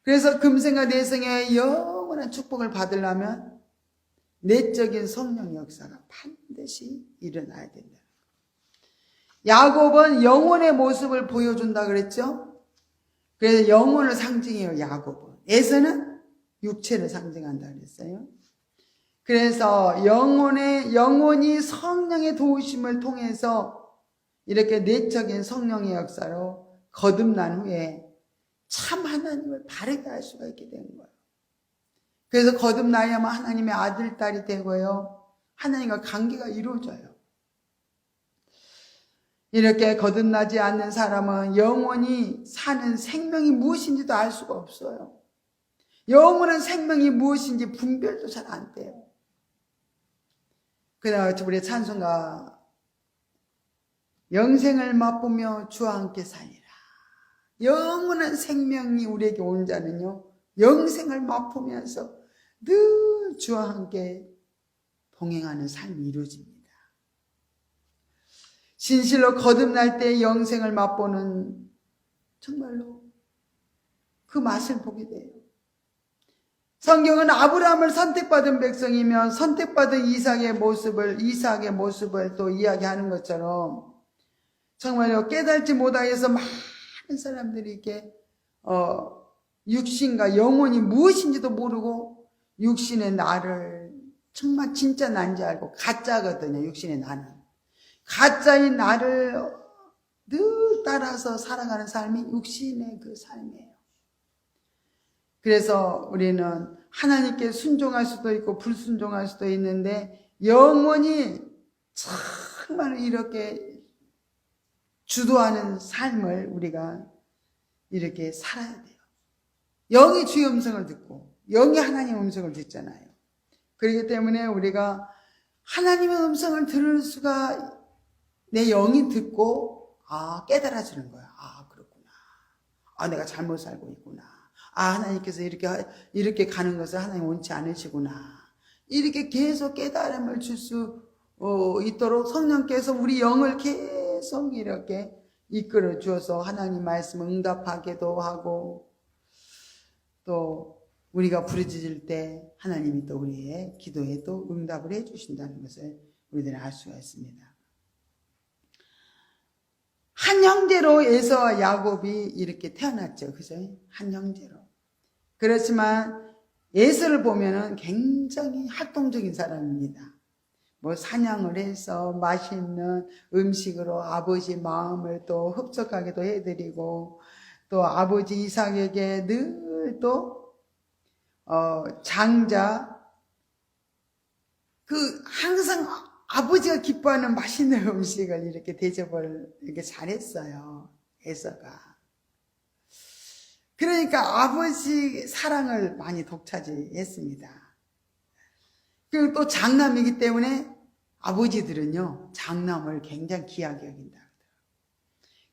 그래서 금생과 내생에 영원한 축복을 받으려면 내적인 성령 역사가 반드시 일어나야 된다. 야곱은 영혼의 모습을 보여준다 그랬죠? 그래서 영혼을 상징해요, 야곱은. 에서는 육체를 상징한다 그랬어요. 그래서 영혼이 성령의 도우심을 통해서 이렇게 내적인 성령의 역사로 거듭난 후에 참 하나님을 바르게 할 수가 있게 된 거예요. 그래서 거듭나야만 하나님의 아들, 딸이 되고요. 하나님과 관계가 이루어져요. 이렇게 거듭나지 않는 사람은 영원히 사는 생명이 무엇인지도 알 수가 없어요. 영원한 생명이 무엇인지 분별도 잘 안 돼요. 그래서 우리 찬송가 영생을 맛보며 주와 함께 살리라. 영원한 생명이 우리에게 온 자는요, 영생을 맛보면서 늘 주와 함께 동행하는 삶이 이루어집니다. 진실로 거듭날 때 영생을 맛보는 정말로 그 맛을 보게 돼요. 성경은 아브라함을 선택받은 백성이며 선택받은 이삭의 모습을 또 이야기하는 것처럼 정말로 깨달지 못하여서 많은 사람들이 이렇게 육신과 영혼이 무엇인지도 모르고 육신의 나를 정말 진짜 난지 알고 가짜거든요. 육신의 나는 가짜인 나를 늘 따라서 살아가는 삶이 육신의 그 삶이에요. 그래서 우리는 하나님께 순종할 수도 있고 불순종할 수도 있는데 영원히 정말 이렇게 주도하는 삶을 우리가 이렇게 살아야 돼요. 영이 주의 음성을 듣고 영이 하나님의 음성을 듣잖아요. 그렇기 때문에 우리가 하나님의 음성을 들을 수가 내 영이 듣고 깨달아지는 거야. 그렇구나. 내가 잘못 살고 있구나. 하나님께서 이렇게 가는 것을 하나님 원치 않으시구나. 이렇게 계속 깨달음을 줄 수 있도록 성령께서 우리 영을 계속 이렇게 이끌어 주어서 하나님 말씀 응답하게도 하고 또 우리가 부르짖을 때 하나님이 또 우리의 기도에 또 응답을 해주신다는 것을 우리들은 알 수가 있습니다. 한 형제로 에서와 야곱이 이렇게 태어났죠. 그죠? 한 형제로. 그렇지만 에서를 보면은 굉장히 활동적인 사람입니다. 뭐 사냥을 해서 맛있는 음식으로 아버지 마음을 또 흡족하게도 해드리고, 또 아버지 이삭에게 늘 또 장자, 항상 아버지가 기뻐하는 맛있는 음식을 이렇게 대접을 이렇게 잘했어요. 에서가. 그러니까 아버지 사랑을 많이 독차지했습니다. 그리고 또 장남이기 때문에 아버지들은요, 장남을 굉장히 귀하게 여긴다.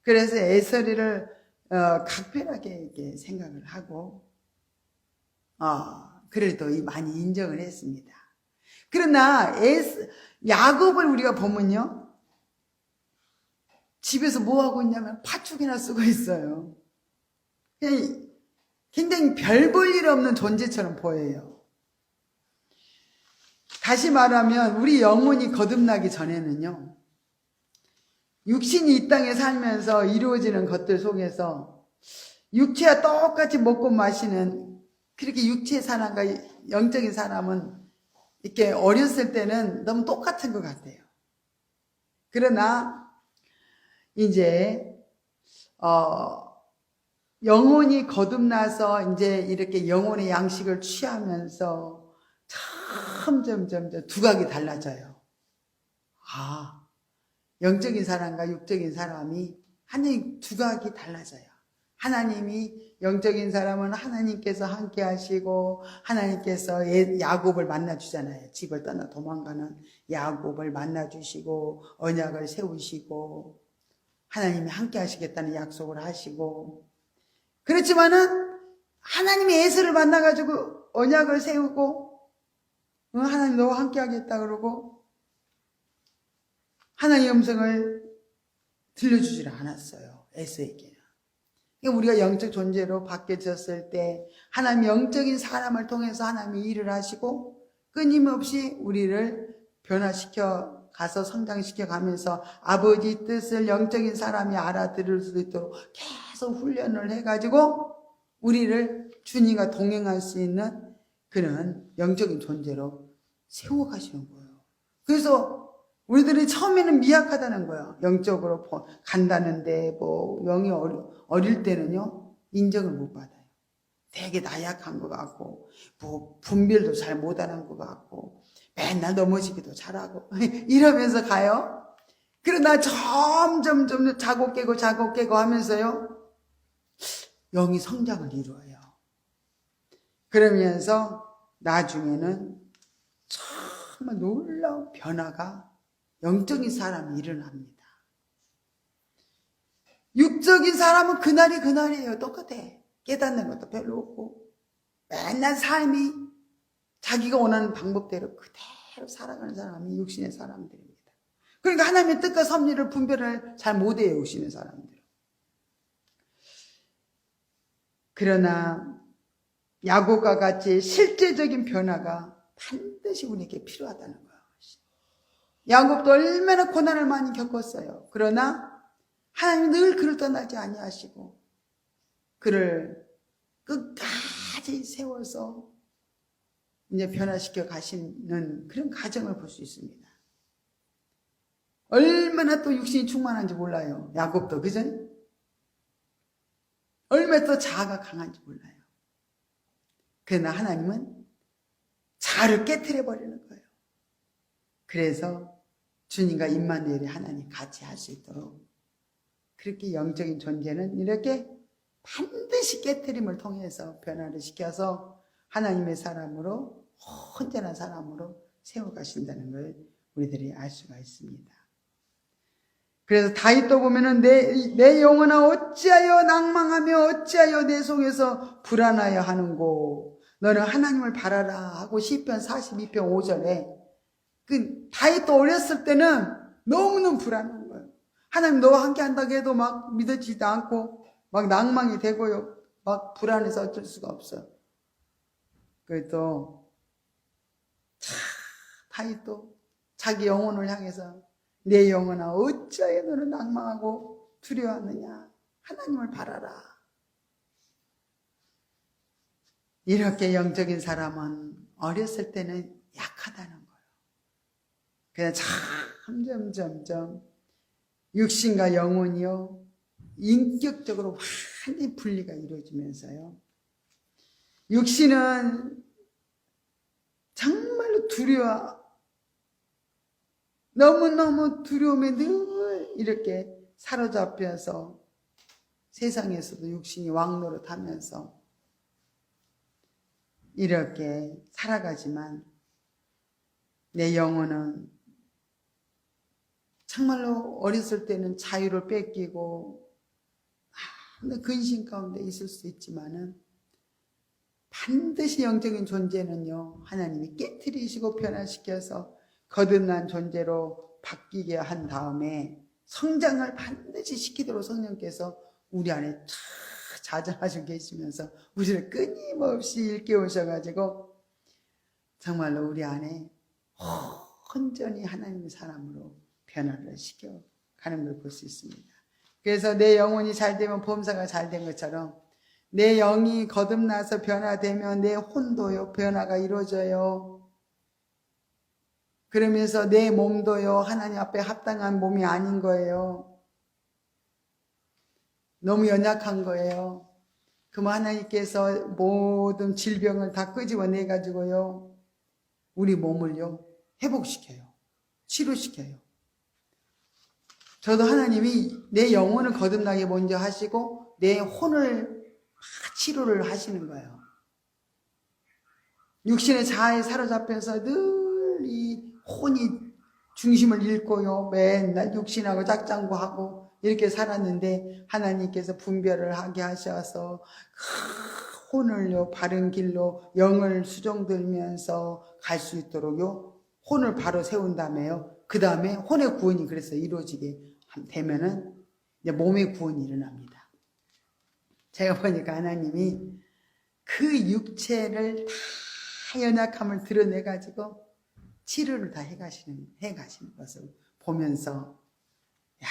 그래서 에서를 각별하게 이렇게 생각을 하고, 그래도 많이 인정을 했습니다. 그러나 야곱을 우리가 보면요, 집에서 뭐 하고 있냐면 팥죽이나 쓰고 있어요. 굉장히 별 볼 일 없는 존재처럼 보여요. 다시 말하면 우리 영혼이 거듭나기 전에는요, 육신이 이 땅에 살면서 이루어지는 것들 속에서 육체와 똑같이 먹고 마시는, 그렇게 육체의 사람과 영적인 사람은 이렇게 어렸을 때는 너무 똑같은 것 같아요. 그러나 이제 영혼이 거듭나서 이제 이렇게 영혼의 양식을 취하면서 점점 두각이 달라져요. 영적인 사람과 육적인 사람이 하나님 두각이 달라져요. 하나님이 영적인 사람은 하나님께서 함께 하시고, 하나님께서 야곱을 만나주잖아요. 집을 떠나 도망가는 야곱을 만나주시고, 언약을 세우시고, 하나님이 함께 하시겠다는 약속을 하시고, 그렇지만은 하나님이 에서를 만나가지고 언약을 세우고, 하나님 너와 함께 하겠다 그러고, 하나님의 음성을 들려주질 않았어요. 에서에게는. 우리가 영적 존재로 바뀌어졌을 때 하나님 영적인 사람을 통해서 하나님이 일을 하시고, 끊임없이 우리를 변화시켜 가서 성장시켜 가면서 아버지 뜻을 영적인 사람이 알아들을 수 있도록 계속 훈련을 해가지고 우리를 주님과 동행할 수 있는 그런 영적인 존재로 세워가시는 거예요. 그래서 우리들이 처음에는 미약하다는 거예요. 영적으로 간다는데, 영이 어릴 때는요, 인정을 못 받아요. 되게 나약한 것 같고, 분별도 잘 못하는 것 같고, 맨날 넘어지기도 잘하고, 이러면서 가요. 그러나 점점 자고 깨고 하면서요, 영이 성장을 이루어요. 그러면서 나중에는 정말 놀라운 변화가 영적인 사람이 일어납니다. 육적인 사람은 그날이에요. 똑같아. 깨닫는 것도 별로 없고, 맨날 삶이 자기가 원하는 방법대로 그대로 살아가는 사람이 육신의 사람들입니다. 그러니까 하나님의 뜻과 섭리를 분별을 잘 못해요, 육신의 사람들은. 그러나 야곱과 같이 실제적인 변화가 반드시 우리에게 필요하다는 거예요. 야곱도 얼마나 고난을 많이 겪었어요. 그러나 하나님은 늘 그를 떠나지 아니하시고 그를 끝까지 세워서 이제 변화시켜 가시는 그런 과정을 볼 수 있습니다. 얼마나 또 육신이 충만한지 몰라요. 야곱도, 그죠? 얼마나 또 자아가 강한지 몰라요. 그러나 하나님은 자아를 깨트려버리는 거예요. 그래서 주님과 임마누엘이 하나님 같이 할 수 있도록 그렇게 영적인 존재는 이렇게 반드시 깨트림을 통해서 변화를 시켜서 하나님의 사람으로, 온전한 사람으로 세워가신다는 걸 우리들이 알 수가 있습니다. 그래서 다윗도 보면은 내 영혼아 어찌하여 낭망하며 어찌하여 내 속에서 불안하여 하는고 너는 하나님을 바라라 하고 시편 42편 5절에 다윗도 어렸을 때는 너무너무 불안한 거예요. 하나님 너와 함께 한다고 해도 막 믿어지지도 않고 막 낭망이 되고요. 막 불안해서 어쩔 수가 없어요. 그또 다윗도 자기 영혼을 향해서 내 영혼아 어찌하여 너는 낭망하고 두려워하느냐 하나님을 바라라. 이렇게 영적인 사람은 어렸을 때는 약하다는 거예요. 그냥 점점 육신과 영혼이요 인격적으로 완전히 분리가 이루어지면서요. 육신은 정말로 너무너무 두려움에 늘 이렇게 사로잡혀서 세상에서도 육신이 왕노릇하면서 이렇게 살아가지만 내 영혼은 정말로 어렸을 때는 자유를 뺏기고 근심 가운데 있을 수 있지만은 반드시 영적인 존재는요 하나님이 깨트리시고 변화시켜서 거듭난 존재로 바뀌게 한 다음에 성장을 반드시 시키도록 성령께서 우리 안에 자정하시고 계시면서 우리를 끊임없이 일깨우셔가지고 정말로 우리 안에 온전히 하나님의 사람으로 변화를 시켜가는 걸 볼 수 있습니다. 그래서 내 영혼이 잘 되면 범사가 잘 된 것처럼 내 영이 거듭나서 변화되면 내 혼도요 변화가 이루어져요. 그러면서 내 몸도요 하나님 앞에 합당한 몸이 아닌 거예요. 너무 연약한 거예요. 그러면 하나님께서 모든 질병을 다 끄집어내 가지고요 우리 몸을요 회복시켜요. 치료시켜요. 저도 하나님이 내 영혼을 거듭나게 먼저 하시고 내 혼을 치료를 하시는 거예요. 육신의 자아에 사로잡혀서 늘 이 혼이 중심을 잃고요 맨날 육신하고 짝장구하고 이렇게 살았는데 하나님께서 분별을 하게 하셔서 혼을요 바른 길로 영을 수종들면서 갈 수 있도록요 혼을 바로 세운 다음에요 그 다음에 혼의 구원이 그래서 이루어지게 되면은 이제 몸의 구원이 일어납니다. 제가 보니까 하나님이 그 육체를 다 연약함을 드러내가지고 치료를 다 해가시는 것을 보면서 야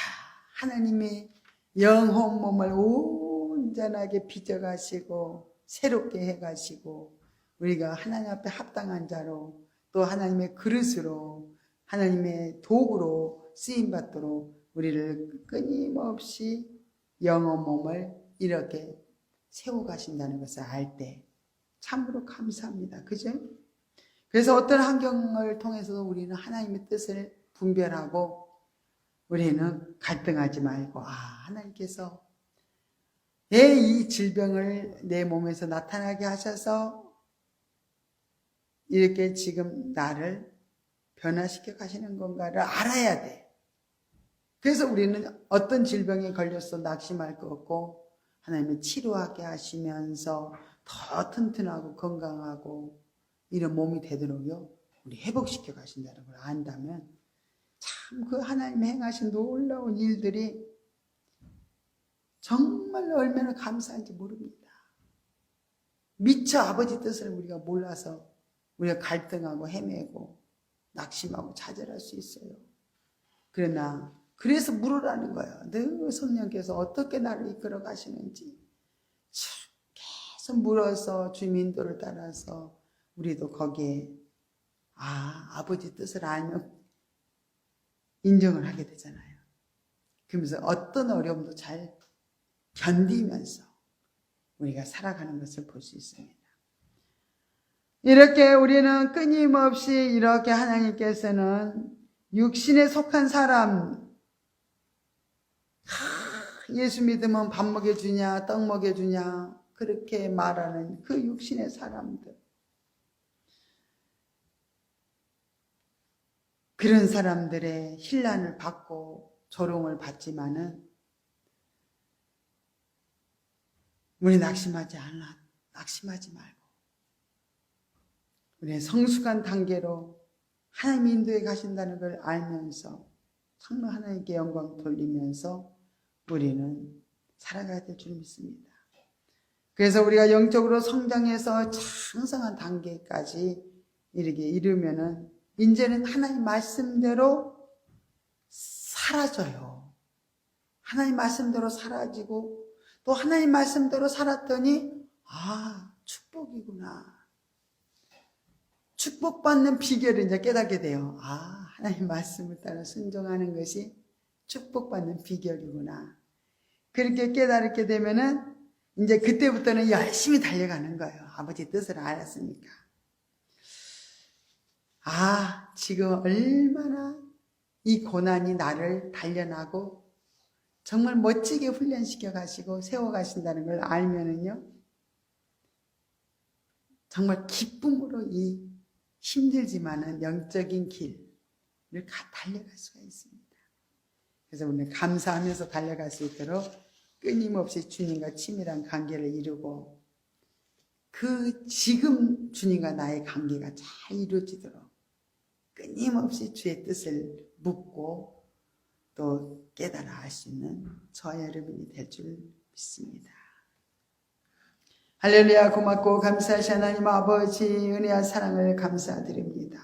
하나님의 영혼 몸을 온전하게 빚어가시고 새롭게 해가시고 우리가 하나님 앞에 합당한 자로 또 하나님의 그릇으로 하나님의 도구로 쓰임받도록 우리를 끊임없이 영혼 몸을 이렇게 세워가신다는 것을 알 때 참으로 감사합니다. 그죠? 그래서 어떤 환경을 통해서도 우리는 하나님의 뜻을 분별하고 우리는 갈등하지 말고 하나님께서 내 이 질병을 내 몸에서 나타나게 하셔서 이렇게 지금 나를 변화시켜 가시는 건가를 알아야 돼. 그래서 우리는 어떤 질병에 걸려서 낙심할 거 없고 하나님은 치료하게 하시면서 더 튼튼하고 건강하고 이런 몸이 되도록요 우리 회복시켜 가신다는 걸 안다면 참 그 하나님이 행하신 놀라운 일들이 정말로 얼마나 감사한지 모릅니다. 미처 아버지 뜻을 우리가 몰라서 우리가 갈등하고 헤매고 낙심하고 좌절할 수 있어요. 그러나 그래서 물으라는 거예요. 늘 성령께서 어떻게 나를 이끌어 가시는지 계속 물어서 주님 인도를 따라서 우리도 거기에 아버지 뜻을 알면 인정을 하게 되잖아요. 그러면서 어떤 어려움도 잘 견디면서 우리가 살아가는 것을 볼 수 있습니다. 이렇게 우리는 끊임없이 이렇게 하나님께서는 육신에 속한 사람 예수 믿으면 밥 먹여주냐 떡 먹여주냐 그렇게 말하는 그 육신의 사람들 그런 사람들의 혼란을 받고 조롱을 받지만은 우리 낙심하지 말고 우리의 성숙한 단계로 하나님 인도에 가신다는 걸 알면서 정말 하나님께 영광 돌리면서 우리는 살아가야 될 줄 믿습니다. 그래서 우리가 영적으로 성장해서 장성한 단계까지 이렇게 이르면은 이제는 하나님 말씀대로 사라져요. 하나님 말씀대로 사라지고 또 하나님 말씀대로 살았더니 축복이구나. 축복받는 비결을 이제 깨닫게 돼요. 하나님 말씀을 따라 순종하는 것이 축복받는 비결이구나. 그렇게 깨닫게 되면은 이제 그때부터는 열심히 달려가는 거예요. 아버지 뜻을 알았으니까. 지금 얼마나 이 고난이 나를 단련하고 정말 멋지게 훈련시켜 가시고 세워 가신다는 걸 알면은요, 정말 기쁨으로 이 힘들지만은 영적인 길을 달려갈 수가 있습니다. 그래서 우리는 감사하면서 달려갈 수 있도록 끊임없이 주님과 친밀한 관계를 이루고 지금 주님과 나의 관계가 잘 이루어지도록 끊임없이 주의 뜻을 묻고 또 깨달아 알 수 있는 저와 여러분이 될 줄 믿습니다. 할렐루야. 고맙고 감사하신 하나님 아버지 은혜와 사랑을 감사드립니다.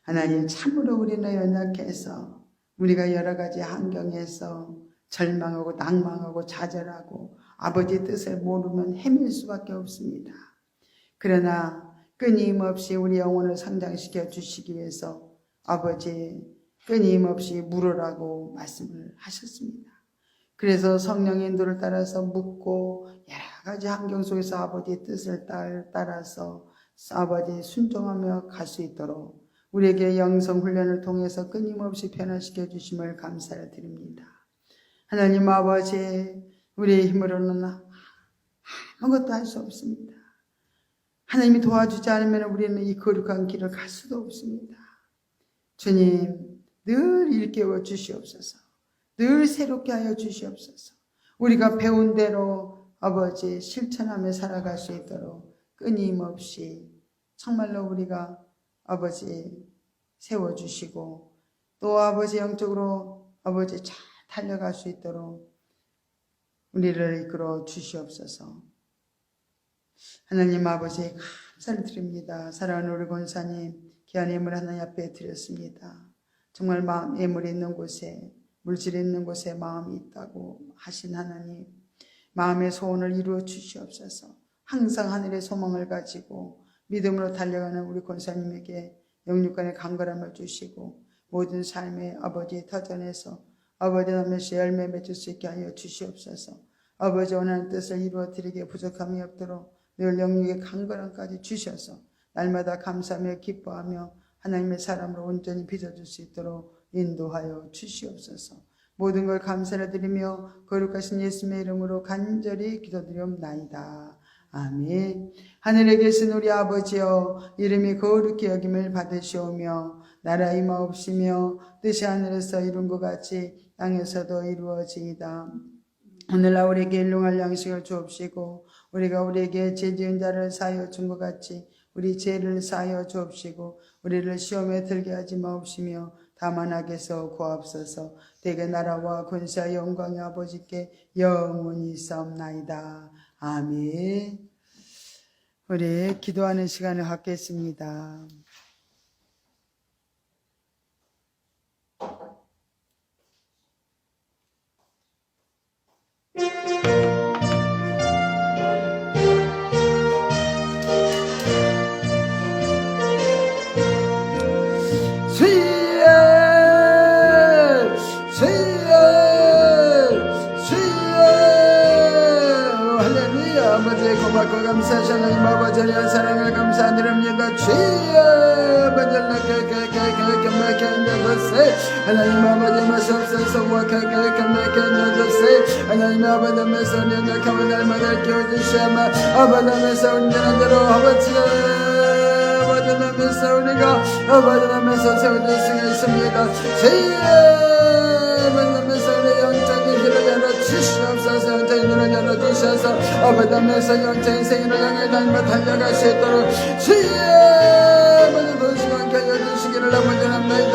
하나님 참으로 우리는 연약해서 우리가 여러 가지 환경에서 절망하고 낭망하고 좌절하고 아버지의 뜻을 모르면 헤맬 수밖에 없습니다. 그러나 끊임없이 우리 영혼을 성장시켜 주시기 위해서 아버지 끊임없이 물으라고 말씀을 하셨습니다. 그래서 성령의 인도를 따라서 묻고 여러 가지 환경 속에서 아버지의 뜻을 따라서 아버지 순종하며 갈 수 있도록 우리에게 영성 훈련을 통해서 끊임없이 변화시켜 주심을 감사를 드립니다. 하나님 아버지, 우리의 힘으로는 아무것도 할 수 없습니다. 하나님이 도와주지 않으면 우리는 이 거룩한 길을 갈 수도 없습니다. 주님, 늘 일깨워 주시옵소서. 늘 새롭게 하여 주시옵소서. 우리가 배운 대로 아버지 실천하며 살아갈 수 있도록 끊임없이 정말로 우리가 아버지 세워주시고 또 아버지 영적으로 아버지 잘 달려갈 수 있도록 우리를 이끌어 주시옵소서. 하나님 아버지 감사를 드립니다. 사랑하는 우리 권사님 귀한 예물 하나님 앞에 드렸습니다. 정말 마음 예물이 있는 곳에 물질이 있는 곳에 마음이 있다고 하신 하나님, 마음의 소원을 이루어 주시옵소서. 항상 하늘의 소망을 가지고 믿음으로 달려가는 우리 권사님에게 영육간의 강건함을 주시고 모든 삶의 아버지의 터전에서 아버지 하면서 열매 맺을 수 있게 하여 주시옵소서. 아버지 원하는 뜻을 이루어 드리기에 부족함이 없도록 늘 영육의 강건함까지 주셔서 날마다 감사하며 기뻐하며 하나님의 사람으로 온전히 빚어줄 수 있도록 인도하여 주시옵소서. 모든 걸 감사를 드리며 거룩하신 예수님의 이름으로 간절히 기도드리옵나이다. 아멘. 하늘에 계신 우리 아버지여, 이름이 거룩히 여김을 받으시오며 나라 임하옵시며 뜻이 하늘에서 이룬 것 같이 땅에서도 이루어지이다. 오늘날 우리에게 일용할 양식을 주옵시고 우리가 우리에게 죄지은 자를 사하여 준 것 같이 우리 죄를 사하여 주옵시고 우리를 시험에 들게 하지 마옵시며 다만 악에서 구하옵소서. 대개 나라와 권세와 영광의 아버지께 영원히 싸움나이다. 아멘. 우리 기도하는 시간을 갖겠습니다. 고맙고 감사하신 하나님 아버지 의 사랑을 감사드립니다. 주여 하나님 아버지 마시옵소서. 하나님 아버지 마시옵소서. 연약함을 날마다 깨워주시오며 아버지 마시옵소서. 온전한 대로 아버지 하면서 우리가 아버지 하면서 세워질 수 있습니다. 주여 하면서 우리 영적인 길을 열어주시옵소서. 영적인 길을 열어주셔서 아버지 하면서 영적인 생일을 향해 날마다 달려갈 수 있도록 주여 아버지 도시가 함께 해주시기를 아버지 합니다.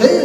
Hey,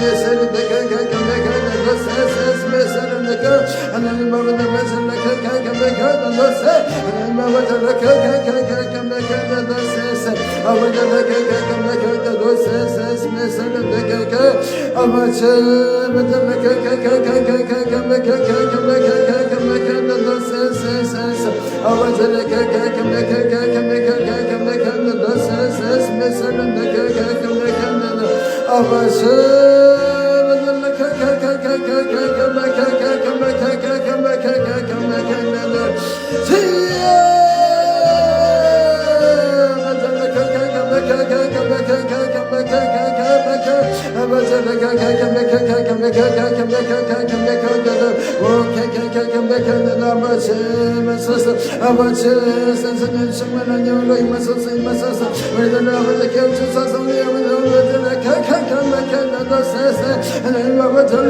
하나님 아버지 아버지 선생님 충만한 영으로 임하소서 우리들 아버지 깨우쳐서 우리 아버지를 하나님 아버지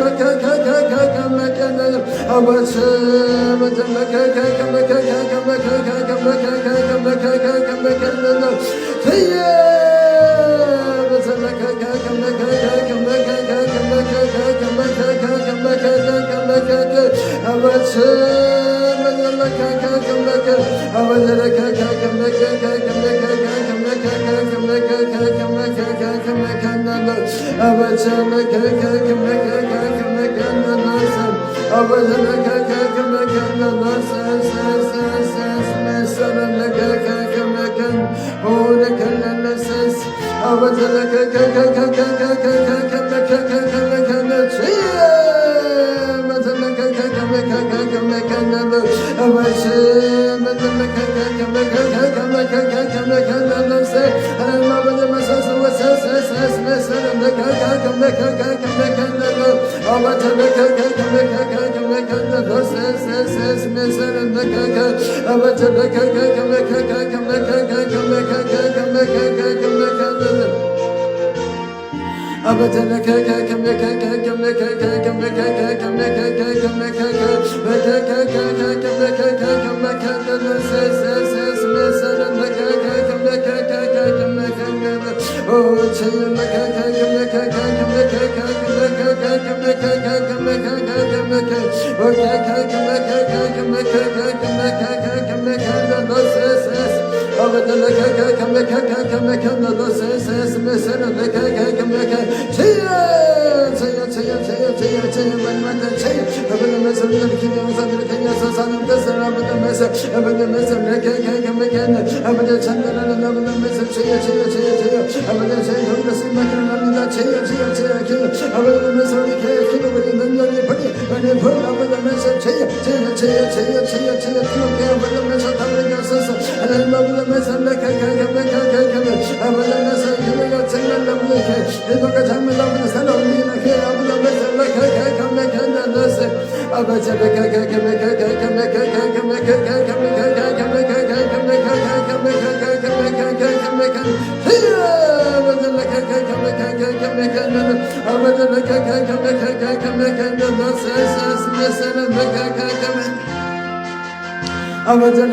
Abba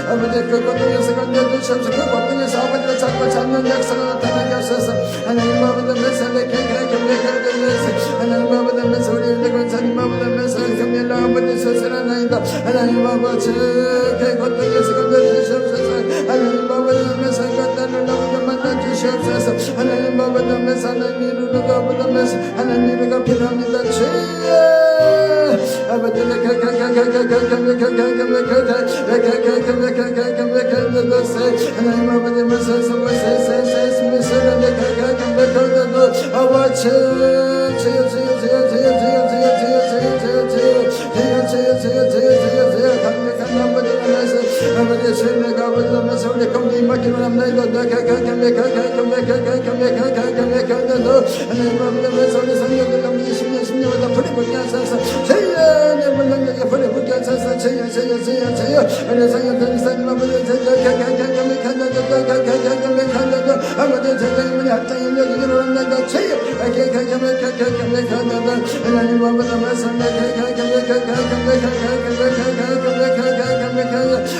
아버지 그 고통에서 건져주셔서 그 고통에서 아버지를 잡고 잡는 역사가 나타나게 하소서. 하나님 아버지 메살레 경배하면서 하나님 아버지 메살 우리 권사님 아버지 메살 경배를 아버지 서슬하나이다. 하나님 아버지 그 고통에서 건져주시옵소서. 하나님 아버지 메살 갖다를 아버지 만나주시옵소서. 하나님 아버지 메살 하나님 이루는 아버지 메살 하나님 이루가 필요합니다. 주여 아버지 하나님 아버지 말씀하셔서 아버지 주님과 아버지 하면서 우리 공기 맡기만 합니다. 하나님 아버지 하면서 우리 성령들 아버지 10년마다 불이 하셔서 제의 물렁하게 불이 하셔서 제의 우리 성령들 이사님 아버지 아버지 제자님이 합장이 여기로 온다 제의 하나님 아버지 하면서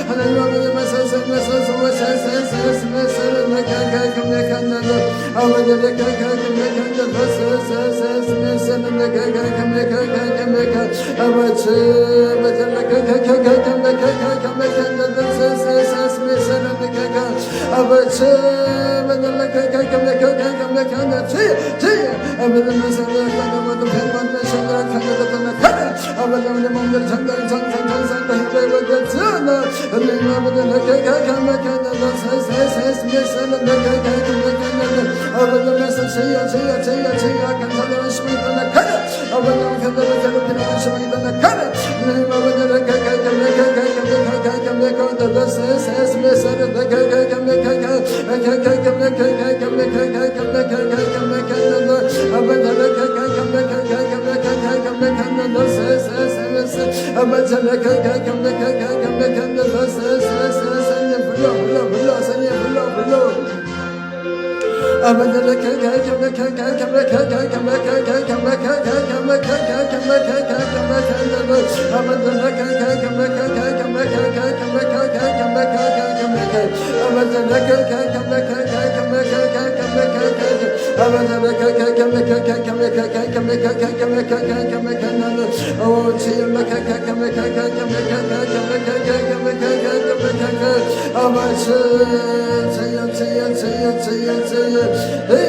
하나님 아버지 마사서 Oh,